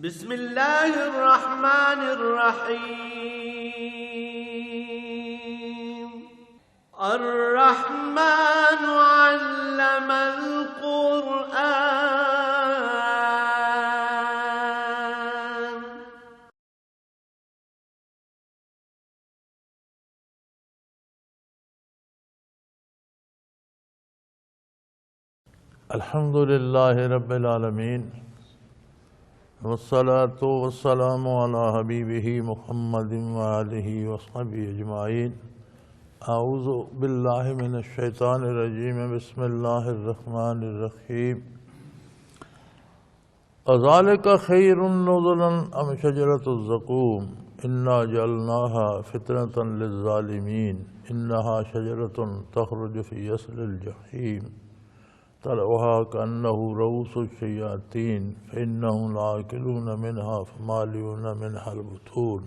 بسم الله الرحمن الرحيم. الرحمن علم القرآن. الحمد لله رب العالمين والصلاة والسلام على حبيبه محمد وآله وصحبه أجمعين. أعوذ بالله من الشيطان الرجيم. بسم الله الرحمن الرحيم. أذلك خير نزلا أم شجرة الزقوم إنا جعلناها فتنة للظالمين إنها شجرة تخرج في أصل الجحيم طلعها كأنه رؤوس الشياطين فإنهم لآكلون منها فمالئون منها البطون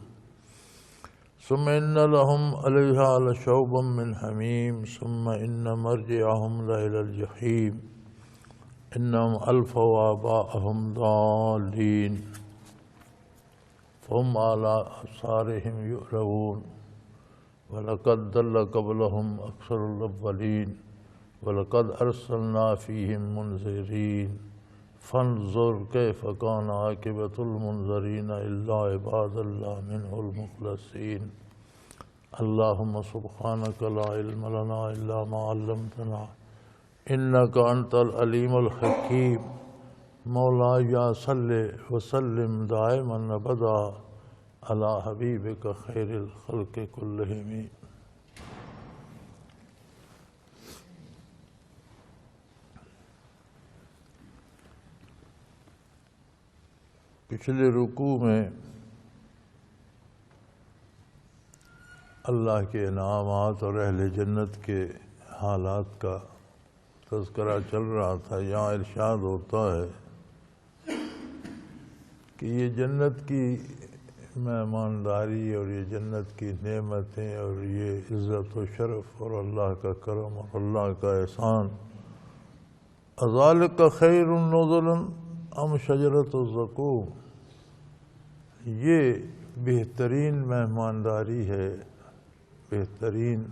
ثم إن لهم عليها لشوبا من حميم ثم إن مرجعهم لإلى الجحيم إنهم ألفوا آباءهم ضالين فهم على آثارهم يهرعون ولقد ضل قبلهم أكثر الأولين وَلَقَدْ أَرْسَلْنَا فِيهِمْ مُنذِرِينَ فَانظُرْ كَيْفَ كَانَ عَاقِبَةُ الْمُنذَرِينَ إِلَّا عِبَادَ اللَّهِ مِنْهُ الْمُخْلَصِينَ. اللهم سبحانك لا علم لنا إلا ما علمتنا إنك أنت العليم الحكيم. مولاي صل وسلم دائما أبدا على حبيبك خير الخلق كلهم. پچھلے رکوع میں اللہ کے انعامات اور اہل جنت کے حالات کا تذکرہ چل رہا تھا. یہاں ارشاد ہوتا ہے کہ یہ جنت کی مہمانداری اور یہ جنت کی نعمتیں اور یہ عزت و شرف اور اللہ کا کرم اور اللہ کا احسان. اذالک خیر نزلا ام شجرۃ الزقوم، یہ بہترین مہمانداری ہے، بہترین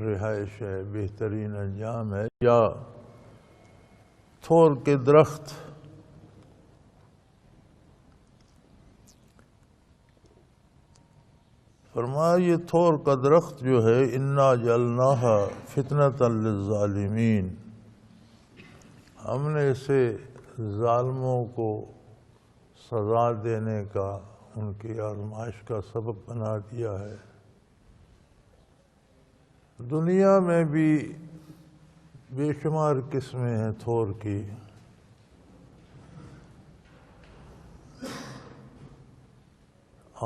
رہائش ہے، بہترین انجام ہے، یا تھور کے درخت. فرمایا یہ تھور کا درخت جو ہے انا جعلناها فتنة للظالمین، ہم نے اسے ظالموں کو سزا دینے کا، ان کی آزمائش کا سبب بنا دیا ہے. دنیا میں بھی بے شمار قسمیں ہیں تھور کی.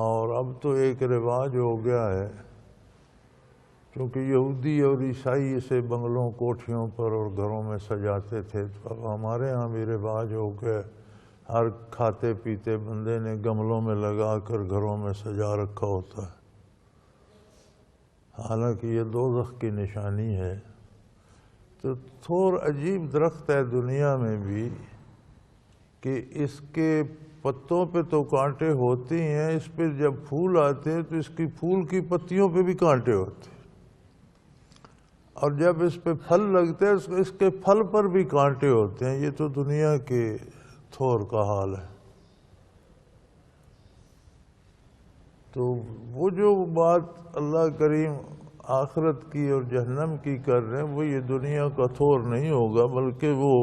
اور اب تو ایک رواج ہو گیا ہے، کیونکہ یہودی اور عیسائی اسے بنگلوں، کوٹھیوں پر اور گھروں میں سجاتے تھے، تو اب ہمارے ہاں بھی رواج ہو گیا. ہر کھاتے پیتے بندے نے گملوں میں لگا کر گھروں میں سجا رکھا ہوتا ہے. حالانکہ یہ دوزخ کی نشانی ہے. تو تھور عجیب درخت ہے دنیا میں بھی کہ اس کے پتوں پہ تو کانٹے ہوتے ہیں، اس پہ جب پھول آتے ہیں تو اس کی پھول کی پتیوں پہ بھی کانٹے ہوتے ہیں، اور جب اس پہ پھل لگتے ہیں اس کے پھل پر بھی کانٹے ہوتے ہیں. یہ تو دنیا کے تھور کا حال ہے. تو وہ جو بات اللہ کریم آخرت کی اور جہنم کی کر رہے ہیں وہ یہ دنیا کا تھور نہیں ہوگا، بلکہ وہ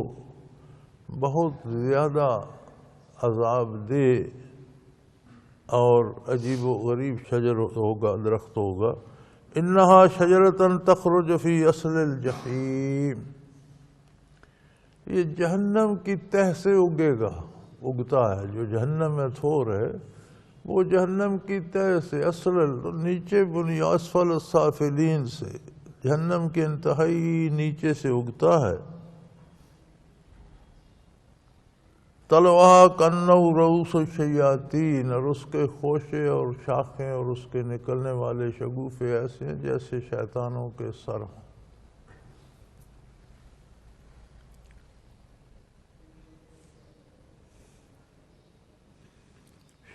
بہت زیادہ عذاب دہ اور عجیب و غریب شجر ہوگا، درخت ہوگا. انہا شجرۃ تخرج فی اصل الجحیم، یہ جہنم کی تہ سے اگے گا، اگتا ہے. جو جہنم میں تھور ہے وہ جہنم کی تہ سے، اصل نیچے بنی اسفل السافلین سے، جہنم کے انتہائی نیچے سے اگتا ہے. طلعها كأنه رؤوس الشیاطین، اور اس کے خوشے اور شاخیں اور اس کے نکلنے والے شگوفے ایسے ہیں جیسے شیطانوں کے سر ہوں.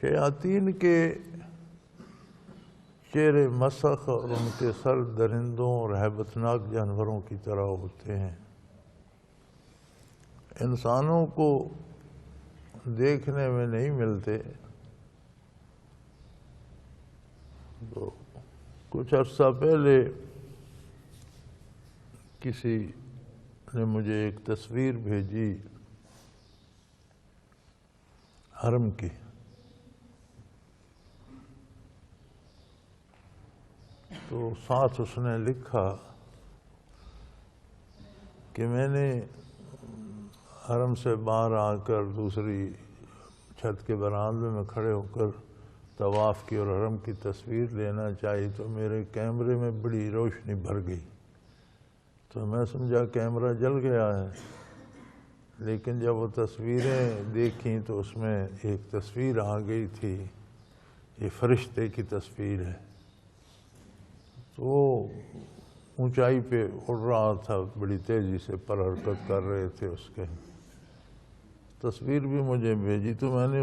شیاطین کے چہرے مسخ اور ان کے سر درندوں اور ہیبتناک جانوروں کی طرح ہوتے ہیں. انسانوں کو دیکھنے میں نہیں ملتے. تو کچھ عرصہ پہلے کسی نے مجھے ایک تصویر بھیجی حرم کی. تو ساتھ اس نے لکھا کہ میں نے حرم سے باہر آ کر دوسری چھت کے برآمدے میں کھڑے ہو کر طواف کی اور حرم کی تصویر لینا چاہی تو میرے کیمرے میں بڑی روشنی بھر گئی. تو میں سمجھا کیمرہ جل گیا ہے، لیکن جب وہ تصویریں دیکھیں تو اس میں ایک تصویر آ گئی تھی، یہ فرشتے کی تصویر ہے. تو وہ اونچائی پہ اڑ رہا تھا، بڑی تیزی سے پر حرکت کر رہے تھے. اس کے تصویر بھی مجھے بھیجی تو میں نے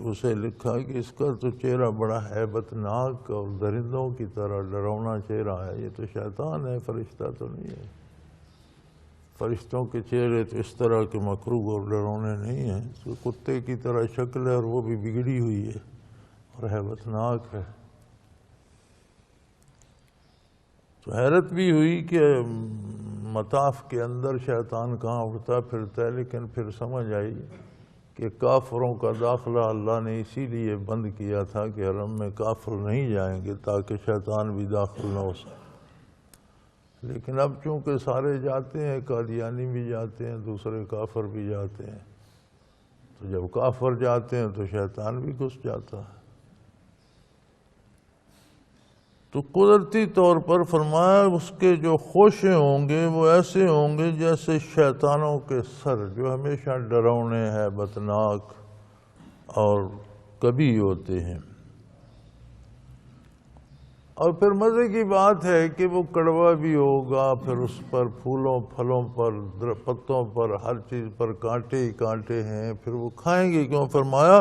اسے لکھا کہ اس کا تو چہرہ بڑا ہیبتناک اور درندوں کی طرح ڈراؤنا چہرہ ہے. یہ تو شیطان ہے، فرشتہ تو نہیں ہے. فرشتوں کے چہرے تو اس طرح کے مکروہ اور ڈراؤنے نہیں ہیں. تو کتے کی طرح شکل ہے اور وہ بھی بگڑی ہوئی ہے اور ہیبتناک ہے. تو حیرت بھی ہوئی کہ مطاف کے اندر شیطان کہاں اٹھتا پھرتا ہے، لیکن پھر سمجھ آئی کہ کافروں کا داخلہ اللہ نے اسی لیے بند کیا تھا کہ حرم میں کافر نہیں جائیں گے تاکہ شیطان بھی داخل نہ ہو سکے. لیکن اب چونکہ سارے جاتے ہیں، قادیانی بھی جاتے ہیں، دوسرے کافر بھی جاتے ہیں، تو جب کافر جاتے ہیں تو شیطان بھی گھس جاتا ہے. تو قدرتی طور پر فرمایا اس کے جو خوشے ہوں گے وہ ایسے ہوں گے جیسے شیطانوں کے سر، جو ہمیشہ ڈراؤنے ہیبتناک اور کبھی ہوتے ہیں. اور پھر مزے کی بات ہے کہ وہ کڑوا بھی ہوگا، پھر اس پر پھولوں پھلوں پر پتوں پر ہر چیز پر کانٹے ہی کانٹے ہیں. پھر وہ کھائیں گے کیوں؟ فرمایا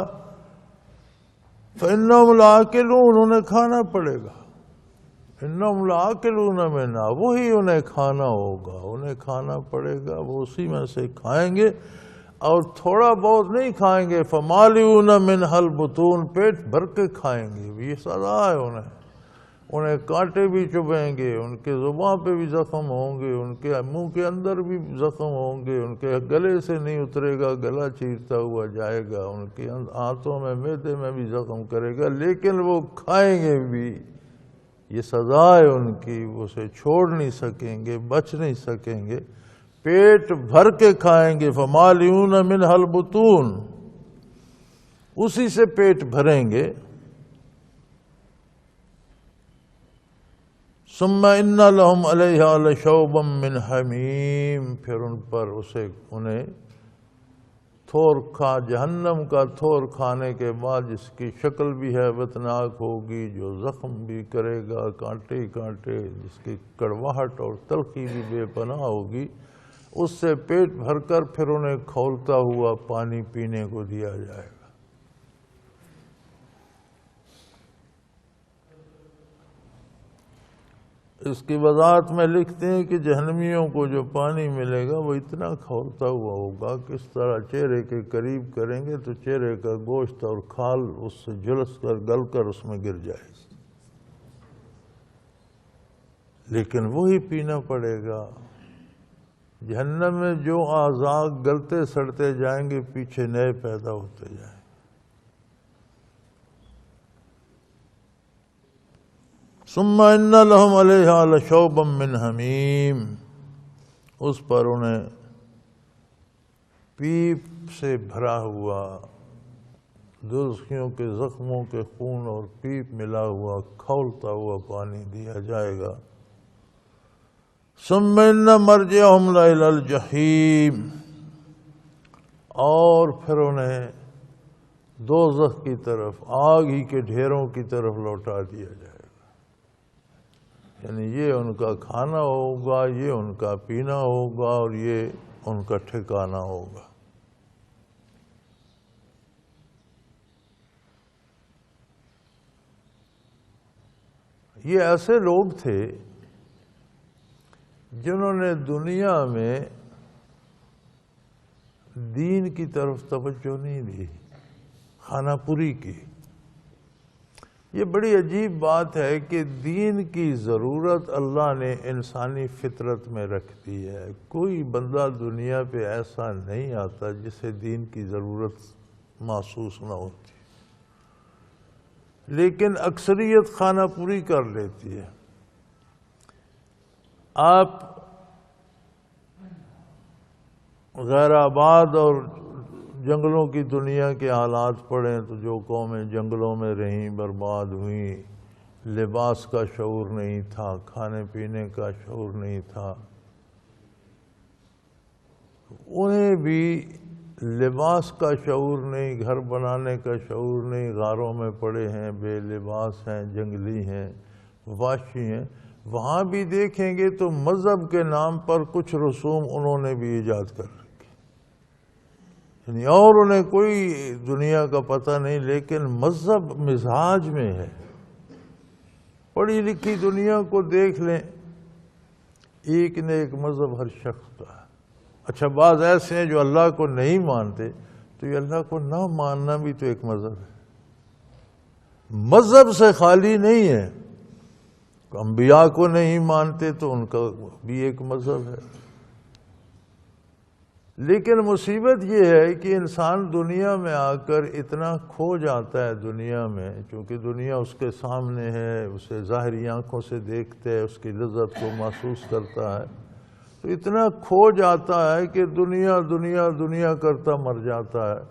فَإِنَّهُمْ لَآكِلُونَ، انہیں کھانا پڑے گا. إِنَّهُمْ لَآكِلُونَ مِنْهَا، وہی انہیں کھانا ہوگا، انہیں کھانا پڑے گا، وہ اسی میں سے کھائیں گے. اور تھوڑا بہت نہیں کھائیں گے، فَمَالِئُونَ مِنْهَا الْبُطُونَ، پیٹ بھر کے کھائیں گے. یہ سزا ہے انہیں کانٹے بھی چبھیں گے، ان کے زباں پہ بھی زخم ہوں گے، ان کے منہ کے اندر بھی زخم ہوں گے، ان کے گلے سے نہیں اترے گا، گلا چیرتا ہوا جائے گا، ان کے ہاتھوں میں معدے میں بھی زخم کرے گا، لیکن وہ کھائیں گے بھی. یہ سزا ہے ان کی، وہ اسے چھوڑ نہیں سکیں گے، بچ نہیں سکیں گے. پیٹ بھر کے کھائیں گے. فَمَالِئُونَ مِنْهَا الْبُطُونَ، اسی سے پیٹ بھریں گے. ثُمَّ إِنَّ لَهُمْ عَلَيْهَا لَشَوْبًا مِّنْ حَمِيمٍ، پھر ان پر انہیں تھور جہنم کا تھور کھانے کے بعد جس کی شکل بھی ہیبتناک ہوگی، جو زخم بھی کرے گا کانٹے ہی کانٹے، جس کی کڑواہٹ اور تلخی بھی بے پناہ ہوگی، اس سے پیٹ بھر کر پھر انہیں کھولتا ہوا پانی پینے کو دیا جائے گا. اس کی وضاحت میں لکھتے ہیں کہ جہنمیوں کو جو پانی ملے گا وہ اتنا کھولتا ہوا ہوگا کہ اس طرح چہرے کے قریب کریں گے تو چہرے کا گوشت اور کھال اس سے جلس کر گل کر اس میں گر جائے گا. لیکن وہی پینا پڑے گا. جہنم میں جو اعضاء گلتے سڑتے جائیں گے پیچھے نئے پیدا ہوتے جائیں گے. ثُمَّ إِنَّ لَهُمْ عَلَيْهَا لَشَوْبًا مِّنْ حَمِيمٍ، اس پر انہیں پیپ سے بھرا ہوا دوزخیوں کے زخموں کے خون اور پیپ ملا ہوا کھولتا ہوا پانی دیا جائے گا. ثُمَّ إِنَّ مَرْجِعَهُمْ لَإِلَى الْجَحِيمِ، اور پھر انہیں دوزخ کی طرف، آگ ہی کے ڈھیروں کی طرف لوٹا دیا جائے گا. یعنی یہ ان کا کھانا ہوگا، یہ ان کا پینا ہوگا، اور یہ ان کا ٹھکانہ ہوگا. یہ ایسے لوگ تھے جنہوں نے دنیا میں دین کی طرف توجہ نہیں دی، خانہ پوری کی۔ یہ بڑی عجیب بات ہے کہ دین کی ضرورت اللہ نے انسانی فطرت میں رکھ دی ہے۔ کوئی بندہ دنیا پہ ایسا نہیں آتا جسے دین کی ضرورت محسوس نہ ہوتی، لیکن اکثریت خانہ پوری کر لیتی ہے۔ آپ غیر آباد اور جنگلوں کی دنیا کے حالات پڑھیں تو جو قومیں جنگلوں میں رہیں برباد ہوئیں، لباس کا شعور نہیں تھا، کھانے پینے کا شعور نہیں تھا، انہیں بھی لباس کا شعور نہیں، گھر بنانے کا شعور نہیں، غاروں میں پڑے ہیں، بے لباس ہیں، جنگلی ہیں، وحشی ہیں۔ وہاں بھی دیکھیں گے تو مذہب کے نام پر کچھ رسوم انہوں نے بھی ایجاد کر رکھے، یعنی اور انہیں کوئی دنیا کا پتہ نہیں، لیکن مذہب مزاج میں ہے۔ پڑھی لکھی دنیا کو دیکھ لیں، ایک نہ ایک مذہب ہر شخص کا ہے۔ اچھا، بعض ایسے ہیں جو اللہ کو نہیں مانتے، تو یہ اللہ کو نہ ماننا بھی تو ایک مذہب ہے، مذہب سے خالی نہیں ہے۔ انبیاء کو نہیں مانتے تو ان کا بھی ایک مذہب ہے۔ لیکن مصیبت یہ ہے کہ انسان دنیا میں آ کر اتنا کھو جاتا ہے دنیا میں، چونکہ دنیا اس کے سامنے ہے، اسے ظاہری آنکھوں سے دیکھتا ہے، اس کی لذت کو محسوس کرتا ہے، تو اتنا کھو جاتا ہے کہ دنیا دنیا دنیا کرتا مر جاتا ہے۔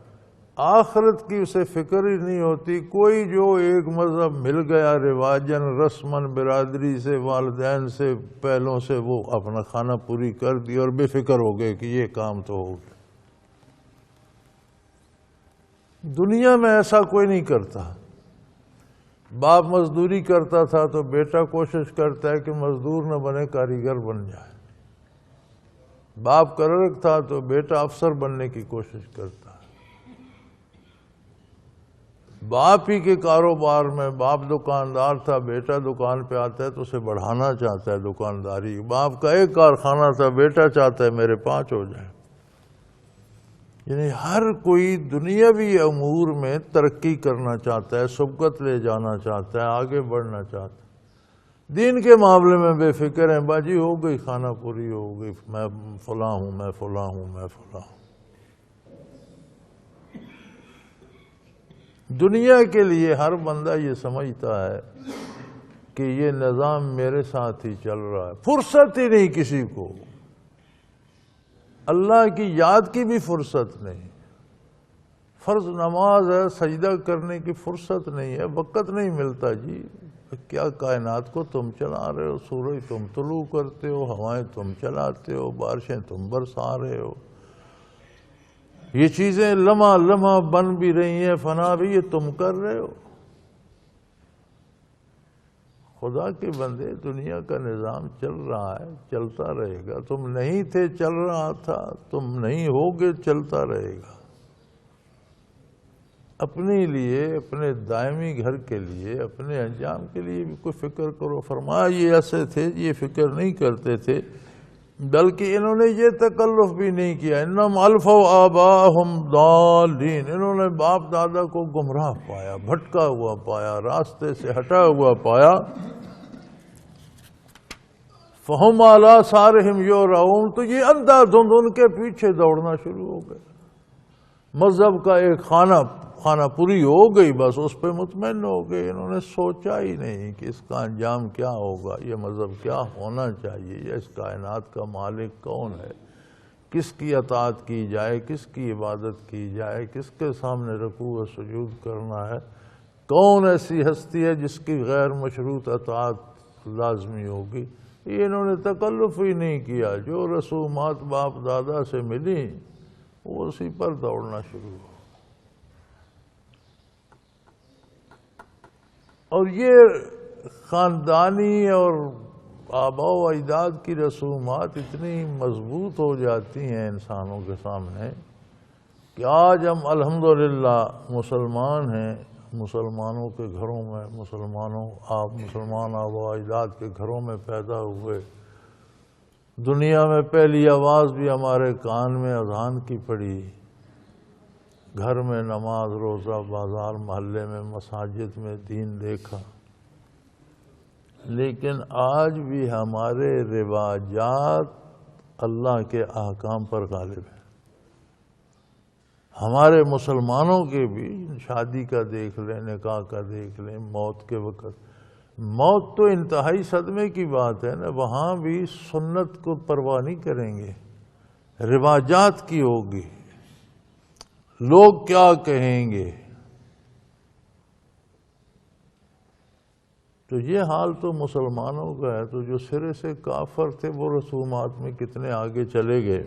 آخرت کی اسے فکر ہی نہیں ہوتی۔ کوئی جو ایک مذہب مل گیا رواجن رسمن، برادری سے، والدین سے، پہلوں سے، وہ اپنا خانہ پوری کر دی اور بے فکر ہو گئے کہ یہ کام تو ہو گیا۔ دنیا میں ایسا کوئی نہیں کرتا۔ باپ مزدوری کرتا تھا تو بیٹا کوشش کرتا ہے کہ مزدور نہ بنے، کاریگر بن جائے۔ باپ کلرک تھا تو بیٹا افسر بننے کی کوشش کرتا ہے۔ باپ ہی کے کاروبار میں، باپ دکاندار تھا، بیٹا دکان پہ آتا ہے تو اسے بڑھانا چاہتا ہے دکانداری۔ باپ کا ایک کارخانہ تھا، بیٹا چاہتا ہے میرے 5 ہو جائیں۔ یعنی ہر کوئی دنیاوی امور میں ترقی کرنا چاہتا ہے، سبقت لے جانا چاہتا ہے، آگے بڑھنا چاہتا ہے۔ دین کے معاملے میں بے فکر ہیں، باجی ہو گئی خانہ پوری، ہو گئی، میں فلاں ہوں، میں فلاں ہوں، میں فلاں ہوں۔ دنیا کے لیے ہر بندہ یہ سمجھتا ہے کہ یہ نظام میرے ساتھ ہی چل رہا ہے، فرصت ہی نہیں کسی کو، اللہ کی یاد کی بھی فرصت نہیں۔ فرض نماز ہے، سجدہ کرنے کی فرصت نہیں ہے، وقت نہیں ملتا۔ جی کیا کائنات کو تم چلا رہے ہو، سورج تم طلوع کرتے ہو، ہوائیں تم چلاتے ہو، بارشیں تم برسا رہے ہو، یہ چیزیں لمحہ لمحہ بن بھی رہی ہیں، فنا بھی، یہ تم کر رہے ہو۔ خدا کے بندے، دنیا کا نظام چل رہا ہے، چلتا رہے گا۔ تم نہیں تھے، چل رہا تھا، تم نہیں ہوگے، چلتا رہے گا۔ اپنے لیے، اپنے دائمی گھر کے لیے، اپنے انجام کے لیے بھی کوئی فکر کرو۔ فرمایا یہ ایسے تھے، یہ فکر نہیں کرتے تھے، بلکہ انہوں نے یہ تکلف بھی نہیں کیا۔ انہم الفوا آباءہم ضالین، انہوں نے باپ دادا کو گمراہ پایا، بھٹکا ہوا پایا، راستے سے ہٹا ہوا پایا۔ فہم علی آثارہم یہرعون، تو یہ اندھا دھند ان کے پیچھے دوڑنا شروع ہو گئے۔ مذہب کا ایک خانہ پوری ہو گئی، بس اس پہ مطمئن ہو گئے۔ انہوں نے سوچا ہی نہیں کہ اس کا انجام کیا ہوگا، یہ مذہب کیا ہونا چاہیے، یا اس کائنات کا مالک کون ہے، کس کی اطاعت کی جائے، کس کی عبادت کی جائے، کس کے سامنے رکوع و سجود کرنا ہے، کون ایسی ہستی ہے جس کی غیر مشروط اطاعت لازمی ہوگی۔ یہ انہوں نے تکلف ہی نہیں کیا۔ جو رسومات باپ دادا سے ملی وہ اسی پر دوڑنا شروع ہو۔ اور یہ خاندانی اور آباء و اجداد کی رسومات اتنی مضبوط ہو جاتی ہیں انسانوں کے سامنے کہ آج ہم الحمدللہ مسلمان ہیں، مسلمانوں کے گھروں میں آپ مسلمان آبا و اجداد کے گھروں میں پیدا ہوئے. دنیا میں پہلی آواز بھی ہمارے کان میں اذان کی پڑی. گھر میں نماز روزہ، بازار محلے میں مساجد میں دین دیکھا. لیکن آج بھی ہمارے رواجات اللہ کے احکام پر غالب ہیں. ہمارے مسلمانوں کے بھی شادی کا دیکھ لیں، نکاح کا دیکھ لیں، موت کے وقت، موت تو انتہائی صدمے کی بات ہے نا، وہاں بھی سنت کو پرواہ نہیں کریں گے، رواجات کی ہوگی، لوگ کیا کہیں گے. تو یہ حال تو مسلمانوں کا ہے. تو جو سرے سے کافر تھے وہ رسومات میں کتنے آگے چلے گئے.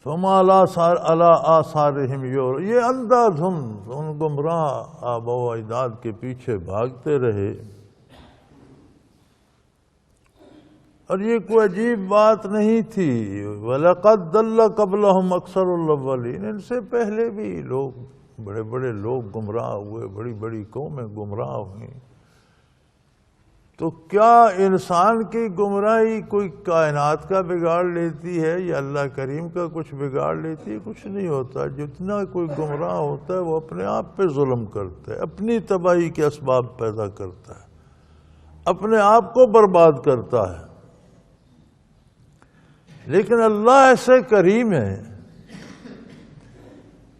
فَمَا عَلَىٰ آثَارِهِمْ يُهْرَعُونَ، یہ اندھا دھند ان گمراہ آبا و اجداد کے پیچھے بھاگتے رہے. اور یہ کوئی عجیب بات نہیں تھی. وَلَقَدْ ضَلَّ قَبْلَهُمْ أَكْثَرُ الْأَوَّلِينَ، ان سے پہلے بھی لوگ، بڑے بڑے لوگ گمراہ ہوئے، بڑی بڑی قومیں گمراہ ہوئیں. تو کیا انسان کی گمراہی کوئی کائنات کا بگاڑ لیتی ہے یا اللہ کریم کا کچھ بگاڑ لیتی ہے؟ کچھ نہیں ہوتا. جتنا کوئی گمراہ ہوتا ہے وہ اپنے آپ پہ ظلم کرتا ہے، اپنی تباہی کے اسباب پیدا کرتا ہے، اپنے آپ کو برباد کرتا ہے. لیکن اللہ ایسے کریم ہے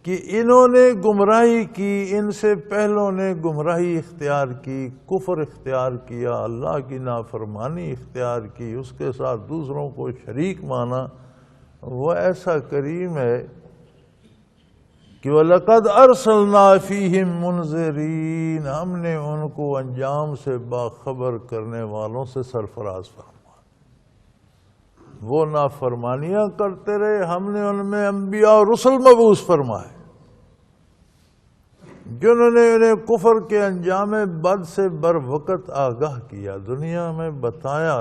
کہ انہوں نے گمراہی کی، ان سے پہلوں نے گمراہی اختیار کی، کفر اختیار کیا، اللہ کی نافرمانی اختیار کی، اس کے ساتھ دوسروں کو شریک مانا. وہ ایسا کریم ہے کہ وَلَقَدْ أَرْسَلْنَا فِيهِمْ مُنذِرِينَ، ہم نے ان کو انجام سے باخبر کرنے والوں سے سرفراز فرمایا. وہ نافرمانیاں کرتے رہے، ہم نے ان میں انبیاء اور رسل مبعوث فرمائے جنہوں نے انہیں کفر کے انجام بد سے بر وقت آگاہ کیا، دنیا میں بتایا.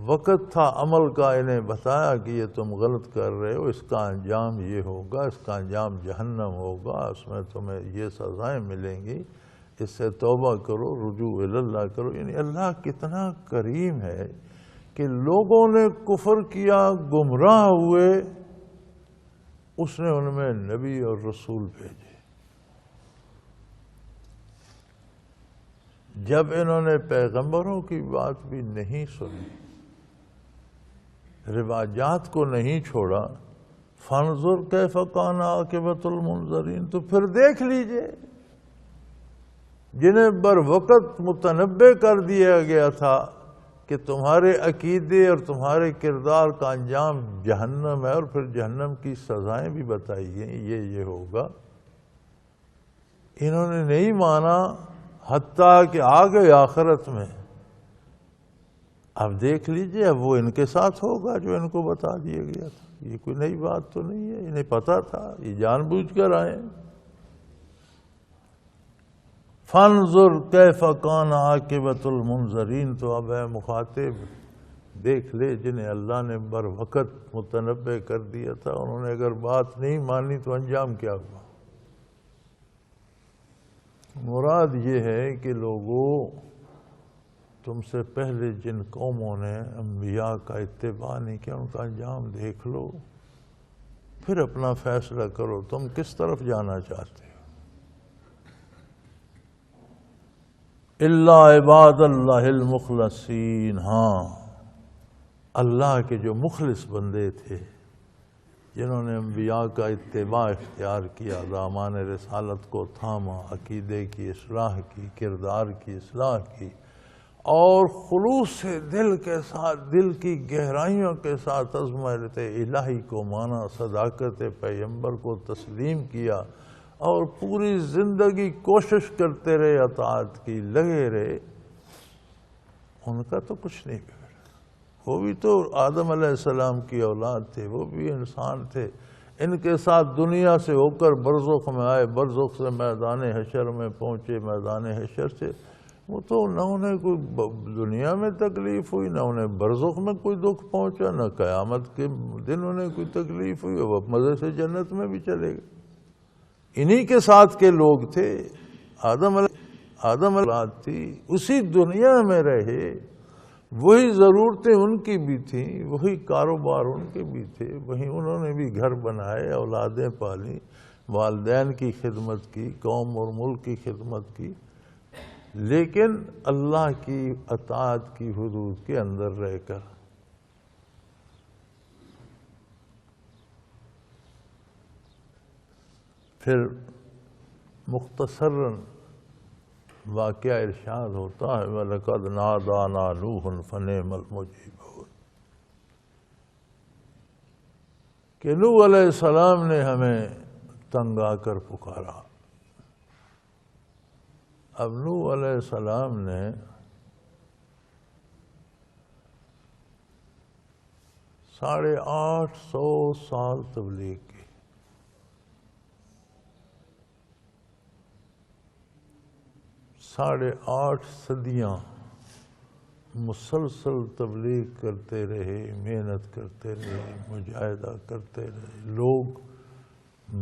وقت تھا عمل کا، انہیں بتایا کہ یہ تم غلط کر رہے ہو، اس کا انجام یہ ہوگا، اس کا انجام جہنم ہوگا، اس میں تمہیں یہ سزائیں ملیں گی، اس سے توبہ کرو، رجوع اللہ کرو. یعنی اللہ کتنا کریم ہے کہ لوگوں نے کفر کیا، گمراہ ہوئے، اس نے ان میں نبی اور رسول بھیجے. جب انہوں نے پیغمبروں کی بات بھی نہیں سنی، رواجات کو نہیں چھوڑا، فانظر کیف کان عاقبۃ المنذرین، تو پھر دیکھ لیجئے جنہیں بر وقت متنبع کر دیا گیا تھا کہ تمہارے عقیدے اور تمہارے کردار کا انجام جہنم ہے، اور پھر جہنم کی سزائیں بھی بتائی گئیں، یہ ہوگا. انہوں نے نہیں مانا، حتیٰ کہ آگے آخرت میں اب دیکھ لیجئے اب وہ ان کے ساتھ ہوگا جو ان کو بتا دیا گیا تھا. یہ کوئی نئی بات تو نہیں ہے، انہیں پتا تھا، یہ جان بوجھ کر آئے. فانظر کیف کان عاقبۃ المنذرین، تو اب اے مخاطب دیکھ لے جنہیں اللہ نے بر وقت متنبع کر دیا تھا، انہوں نے اگر بات نہیں مانی تو انجام کیا ہوا. مراد یہ ہے کہ لوگوں، تم سے پہلے جن قوموں نے انبیاء کا اتباع نہیں کیا ان کا انجام دیکھ لو، پھر اپنا فیصلہ کرو تم کس طرف جانا چاہتے ہو. الا عباد اللہ المخلصین، ہاں اللہ کے جو مخلص بندے تھے جنہوں نے انبیاء کا اتباع اختیار کیا، دامان رسالت کو تھاما، عقیدے کی اصلاح کی، کردار کی اصلاح کی، اور خلوص سے دل کے ساتھ، دل کی گہرائیوں کے ساتھ عظمت الہی کو مانا، صداقت پیغمبر کو تسلیم کیا، اور پوری زندگی کوشش کرتے رہے، اطاعت کی لگے رہے، ان کا تو کچھ نہیں بگڑا. وہ بھی تو آدم علیہ السلام کی اولاد تھے، وہ بھی انسان تھے. ان کے ساتھ دنیا سے ہو کر برزخ میں آئے، برزخ سے میدان حشر میں پہنچے، میدان حشر سے وہ تو نہ انہیں کوئی دنیا میں تکلیف ہوئی، نہ انہیں برزخ میں کوئی دکھ پہنچا، نہ قیامت کے دن انہیں کوئی تکلیف ہوئی، وہ مزے سے جنت میں بھی چلے گئے۔ انہی کے ساتھ کے لوگ تھے، آدم علیہ تھی، اسی دنیا میں رہے، وہی ضرورتیں ان کی بھی تھیں، وہی کاروبار ان کے بھی تھے، وہیں انہوں نے بھی گھر بنائے، اولادیں پالی، والدین کی خدمت کی، قوم اور ملک کی خدمت کی، لیکن اللہ کی اطاعت کی حدود کے اندر رہ کر۔ پھر مختصراً واقعہ ارشاد ہوتا ہے وَلَقَدْ نَادَانَا نُوحٌ فَنِعْمَ الْمُجِيبُونَ، کہ نوح علیہ السلام نے ہمیں تنگ آ کر پکارا۔ اب نوح علیہ السلام نے ساڑھے 800 سال تبلیغ کی، 8.5 صدیاں مسلسل تبلیغ کرتے رہے، محنت کرتے رہے، مجاہدہ کرتے رہے، لوگ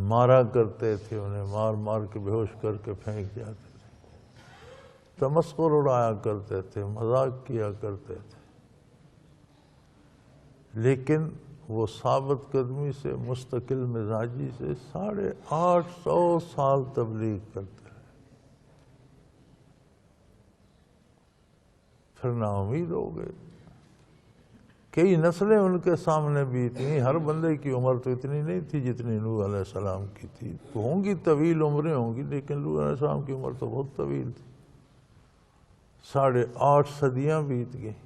مارا کرتے تھے، انہیں مار مار کے بے ہوش کر کے پھینک جاتے تھے، تمسخر اڑایا کرتے تھے، مذاق کیا کرتے تھے، لیکن وہ ثابت قدمی سے، مستقل مزاجی سے 850 سال تبلیغ کرتے رہے۔ پھر نا امید ہو گئے، کئی نسلیں ان کے سامنے بیتیں، ہر بندے کی عمر تو اتنی نہیں تھی جتنی نوح علیہ السلام کی تھی، تو ہوں گی طویل عمریں ہوں گی، لیکن نوح علیہ السلام کی عمر تو بہت طویل تھی، 8.5 صدیاں بیت گئیں،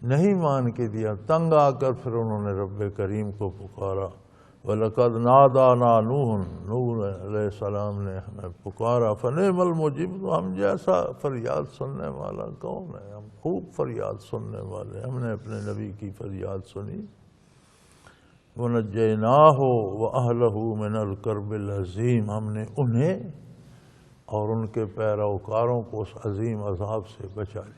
نہیں مان کے دیا، تنگ آ کر پھر انہوں نے رب کریم کو پکارا۔ وَلَقَدْ نَادَانَا نُوحٌ، نوح علیہ السلام نے ہمیں پکارا، فَنِعْمَ الْمُجِيبُ، تو ہم جیسا فریاد سننے والا کون ہے، ہم خوب فریاد سننے والے، ہم نے اپنے نبی کی فریاد سنی۔ وَنَجَّيْنَاهُ وَأَهْلَهُ مِنَ الْكَرْبِ الْعَظِيمِ، ہم نے انہیں اور ان کے پیروکاروں کو اس عظیم عذاب سے بچا لیا۔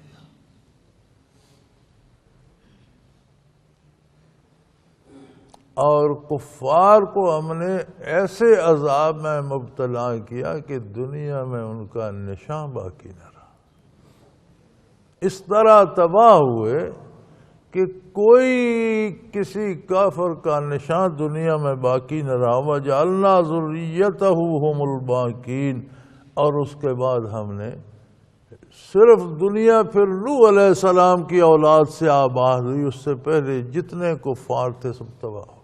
اور کفار کو ہم نے ایسے عذاب میں مبتلا کیا کہ دنیا میں ان کا نشان باقی نہ رہا، اس طرح تباہ ہوئے کہ کوئی کسی کافر کا نشان دنیا میں باقی نہ رہا۔ وَجَعَلْنَا ذُرِّيَّتَهُ هُمُ الْبَاقِينَ، اور اس کے بعد ہم نے صرف دنیا پھر نوح علیہ السلام کی اولاد سے آباد ہوئی، اس سے پہلے جتنے کفار تھے سب تباہ ہو۔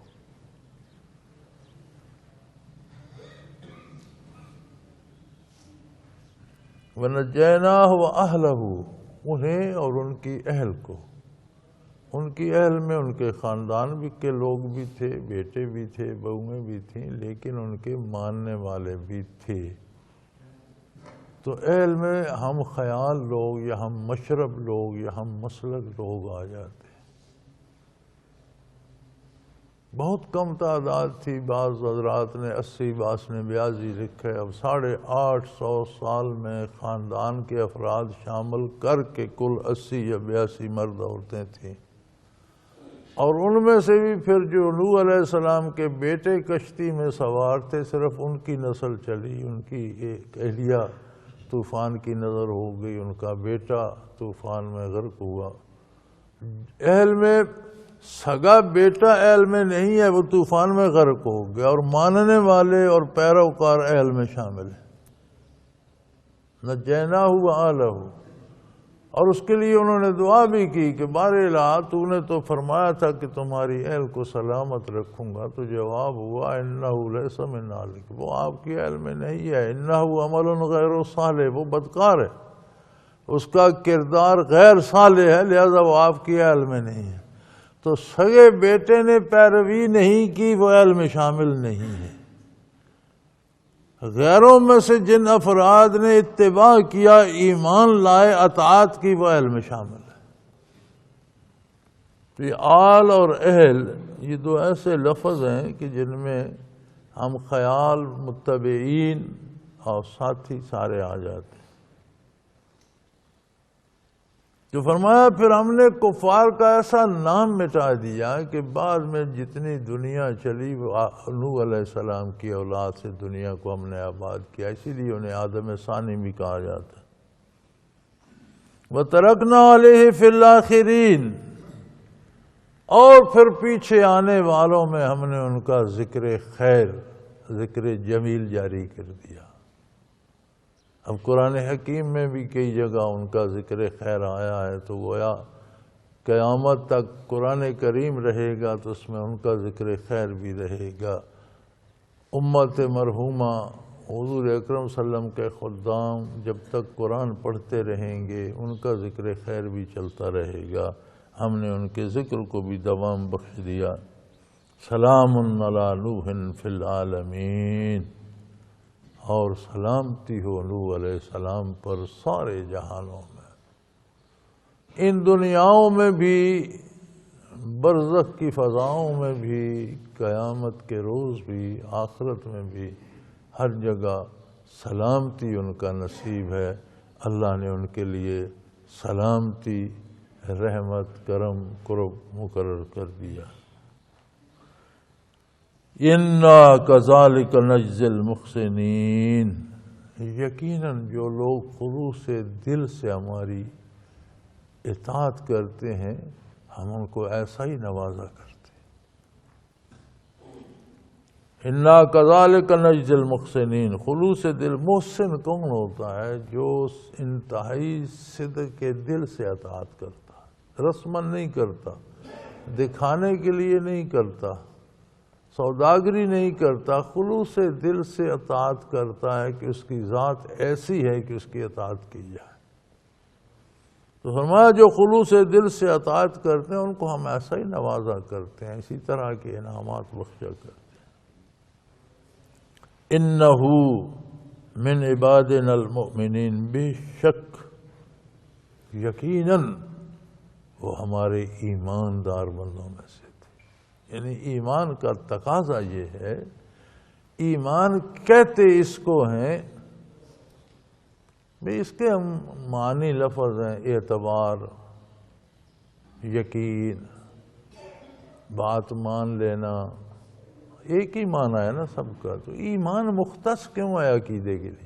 وَنَجَّيْنَاهُ وَأَهْلَهُ، انہیں اور ان کی اہل کو، ان کی اہل میں ان کے خاندان بھی کے لوگ بھی تھے، بیٹے بھی تھے، بہویں بھی تھیں، لیکن ان کے ماننے والے بھی تھے۔ تو اہل میں ہم خیال لوگ یا ہم مشرب لوگ یا ہم مسلک لوگ آ جاتے، بہت کم تعداد تھی، بعض حضرات نے 80، بعض نے 82 لکھے۔ اب 850 سال میں خاندان کے افراد شامل کر کے کل 80 یا 82 مرد عورتیں تھیں، اور ان میں سے بھی پھر جو نوح علیہ السلام کے بیٹے کشتی میں سوار تھے صرف ان کی نسل چلی، ان کی ایک اہلیہ طوفان کی نظر ہو گئی، ان کا بیٹا طوفان میں غرق ہوا۔ اہل میں سگا بیٹا اہل میں نہیں ہے، وہ طوفان میں غرق ہو گیا، اور ماننے والے اور پیروکار اہل میں شامل ہیں۔ نجیناہ وآلہ، اور اس کے لیے انہوں نے دعا بھی کی کہ بار الہ تو نے تو فرمایا تھا کہ تمہاری اہل کو سلامت رکھوں گا، تو جواب ہوا انہ لیس من اہلک، وہ آپ کی اہل میں نہیں ہے، انہ عمل غیر صالح، وہ بدکار ہے، اس کا کردار غیر صالح ہے، لہذا وہ آپ کی اہل میں نہیں ہے۔ تو سگے بیٹے نے پیروی نہیں کی، وہ اہل میں شامل نہیں ہے۔ غیروں میں سے جن افراد نے اتباع کیا، ایمان لائے، اطاعت کی، وہ اہل میں شامل ہے۔ تو یہ آل اور اہل، یہ دو ایسے لفظ ہیں کہ جن میں ہم خیال، متبعین اور ساتھی سارے آ جاتے ہیں۔ تو فرمایا پھر ہم نے کفار کا ایسا نام مٹا دیا کہ بعد میں جتنی دنیا چلی نوح علیہ السلام کی اولاد سے دنیا کو ہم نے آباد کیا، اسی لیے انہیں آدم ثانی بھی کہا جاتا ہے۔ وَتَرَكْنَا عَلَيْهِ فِي الْآخِرِينَ، اور پھر پیچھے آنے والوں میں ہم نے ان کا ذکر خیر، ذکر جمیل جاری کر دیا۔ اب قرآن حکیم میں بھی کئی جگہ ان کا ذکر خیر آیا ہے، تو گویا قیامت تک قرآن کریم رہے گا تو اس میں ان کا ذکر خیر بھی رہے گا۔ امت مرحومہ حضور اکرم صلی اللہ علیہ وسلم کے خدام جب تک قرآن پڑھتے رہیں گے ان کا ذکر خیر بھی چلتا رہے گا۔ ہم نے ان کے ذکر کو بھی دوام بخش دیا۔ سلام علی نوح فی العالمین، اور سلامتی ہو نوح علیہ السلام پر سارے جہانوں میں، ان دنیاؤں میں بھی، برزخ کی فضاؤں میں بھی، قیامت کے روز بھی، آخرت میں بھی، ہر جگہ سلامتی ان کا نصیب ہے۔ اللہ نے ان کے لیے سلامتی، رحمت، کرم، قرب مقرر کر دیا۔ اِنَّا كَذَلِكَ نَجْزِي الْمُحْسِنِينَ، یقیناً جو لوگ خلوص دل سے ہماری اطاعت کرتے ہیں ہم ان کو ایسا ہی نوازا کرتے ہیں۔ اِنَّا كَذَلِكَ نَجْزِي الْمُحْسِنِينَ، خلوص دل، محسن کون ہوتا ہے؟ جو انتہائی صدق کے دل سے اطاعت کرتا ہے، رسمن نہیں کرتا، دکھانے کے لیے نہیں کرتا، سوداگری نہیں کرتا، خلوص دل سے اطاعت کرتا ہے کہ اس کی ذات ایسی ہے کہ اس کی اطاعت کی جائے۔ تو فرمایا جو خلوص دل سے اطاعت کرتے ہیں ان کو ہم ایسا ہی نوازا کرتے ہیں، اسی طرح کے انعامات بخشا کرتے ہیں۔ اِنَّهُ مِنْ عِبَادِنَا الْمُؤْمِنِينَ، بے شک یقیناً وہ ہمارے ایماندار بندوں میں سے، یعنی ایمان کا تقاضا یہ ہے، ایمان کہتے اس کو ہیں، بھئی اس کے ہم معنی لفظ ہیں، اعتبار، یقین، بات مان لینا، ایک ہی معنی ہے نا سب کا۔ تو ایمان مختص کیوں ہے عقیدے کے لیے؟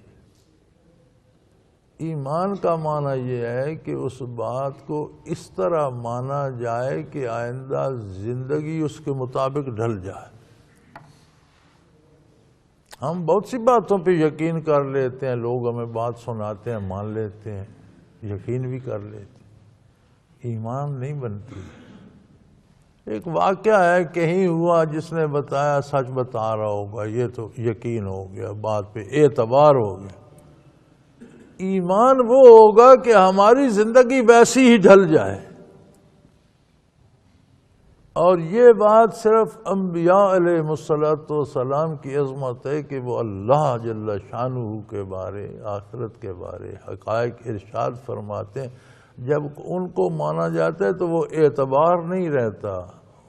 ایمان کا معنی یہ ہے کہ اس بات کو اس طرح مانا جائے کہ آئندہ زندگی اس کے مطابق ڈھل جائے۔ ہم بہت سی باتوں پہ یقین کر لیتے ہیں، لوگ ہمیں بات سناتے ہیں، مان لیتے ہیں، یقین بھی کر لیتے ہیں، ایمان نہیں بنتی۔ ایک واقعہ ہے کہیں ہوا، جس نے بتایا سچ بتا رہا ہوگا، یہ تو یقین ہو گیا، بات پہ اعتبار ہو گیا۔ ایمان وہ ہوگا کہ ہماری زندگی ویسی ہی ڈھل جائے، اور یہ بات صرف انبیاء علیہ السلام کی عظمت ہے کہ وہ اللہ جل شانہ کے بارے، آخرت کے بارے حقائق ارشاد فرماتے ہیں۔ جب ان کو مانا جاتا ہے تو وہ اعتبار نہیں رہتا،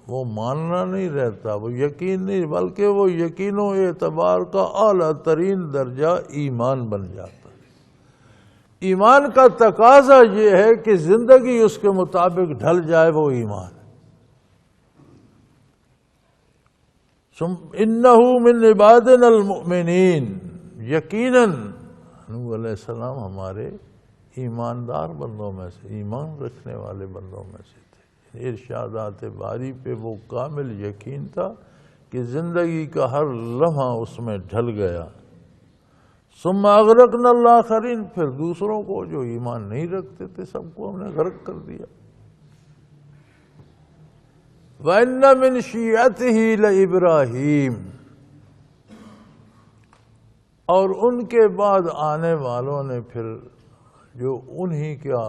وہ ماننا نہیں رہتا، وہ یقین نہیں، بلکہ وہ یقین و اعتبار کا اعلیٰ ترین درجہ ایمان بن جاتا ہے۔ ایمان کا تقاضا یہ ہے کہ زندگی اس کے مطابق ڈھل جائے، وہ ایمان۔ اِنَّهُ مِنْ عِبَادِنَا الْمُؤْمِنِينَ، یقیناً نوح علیہ السلام ہمارے ایماندار بندوں میں سے، ایمان رکھنے والے بندوں میں سے تھے۔ ارشادات باری پہ وہ کامل یقین تھا کہ زندگی کا ہر لمحہ اس میں ڈھل گیا۔ ثم اغرقنا الآخرین، پھر دوسروں کو جو ایمان نہیں رکھتے تھے سب کو ہم نے غرق کر دیا۔ وَإِنَّ مِنْ شِيعَتِهِ لَإِبْرَاهِيمَ، اور ان کے بعد آنے والوں نے پھر جو انہی کا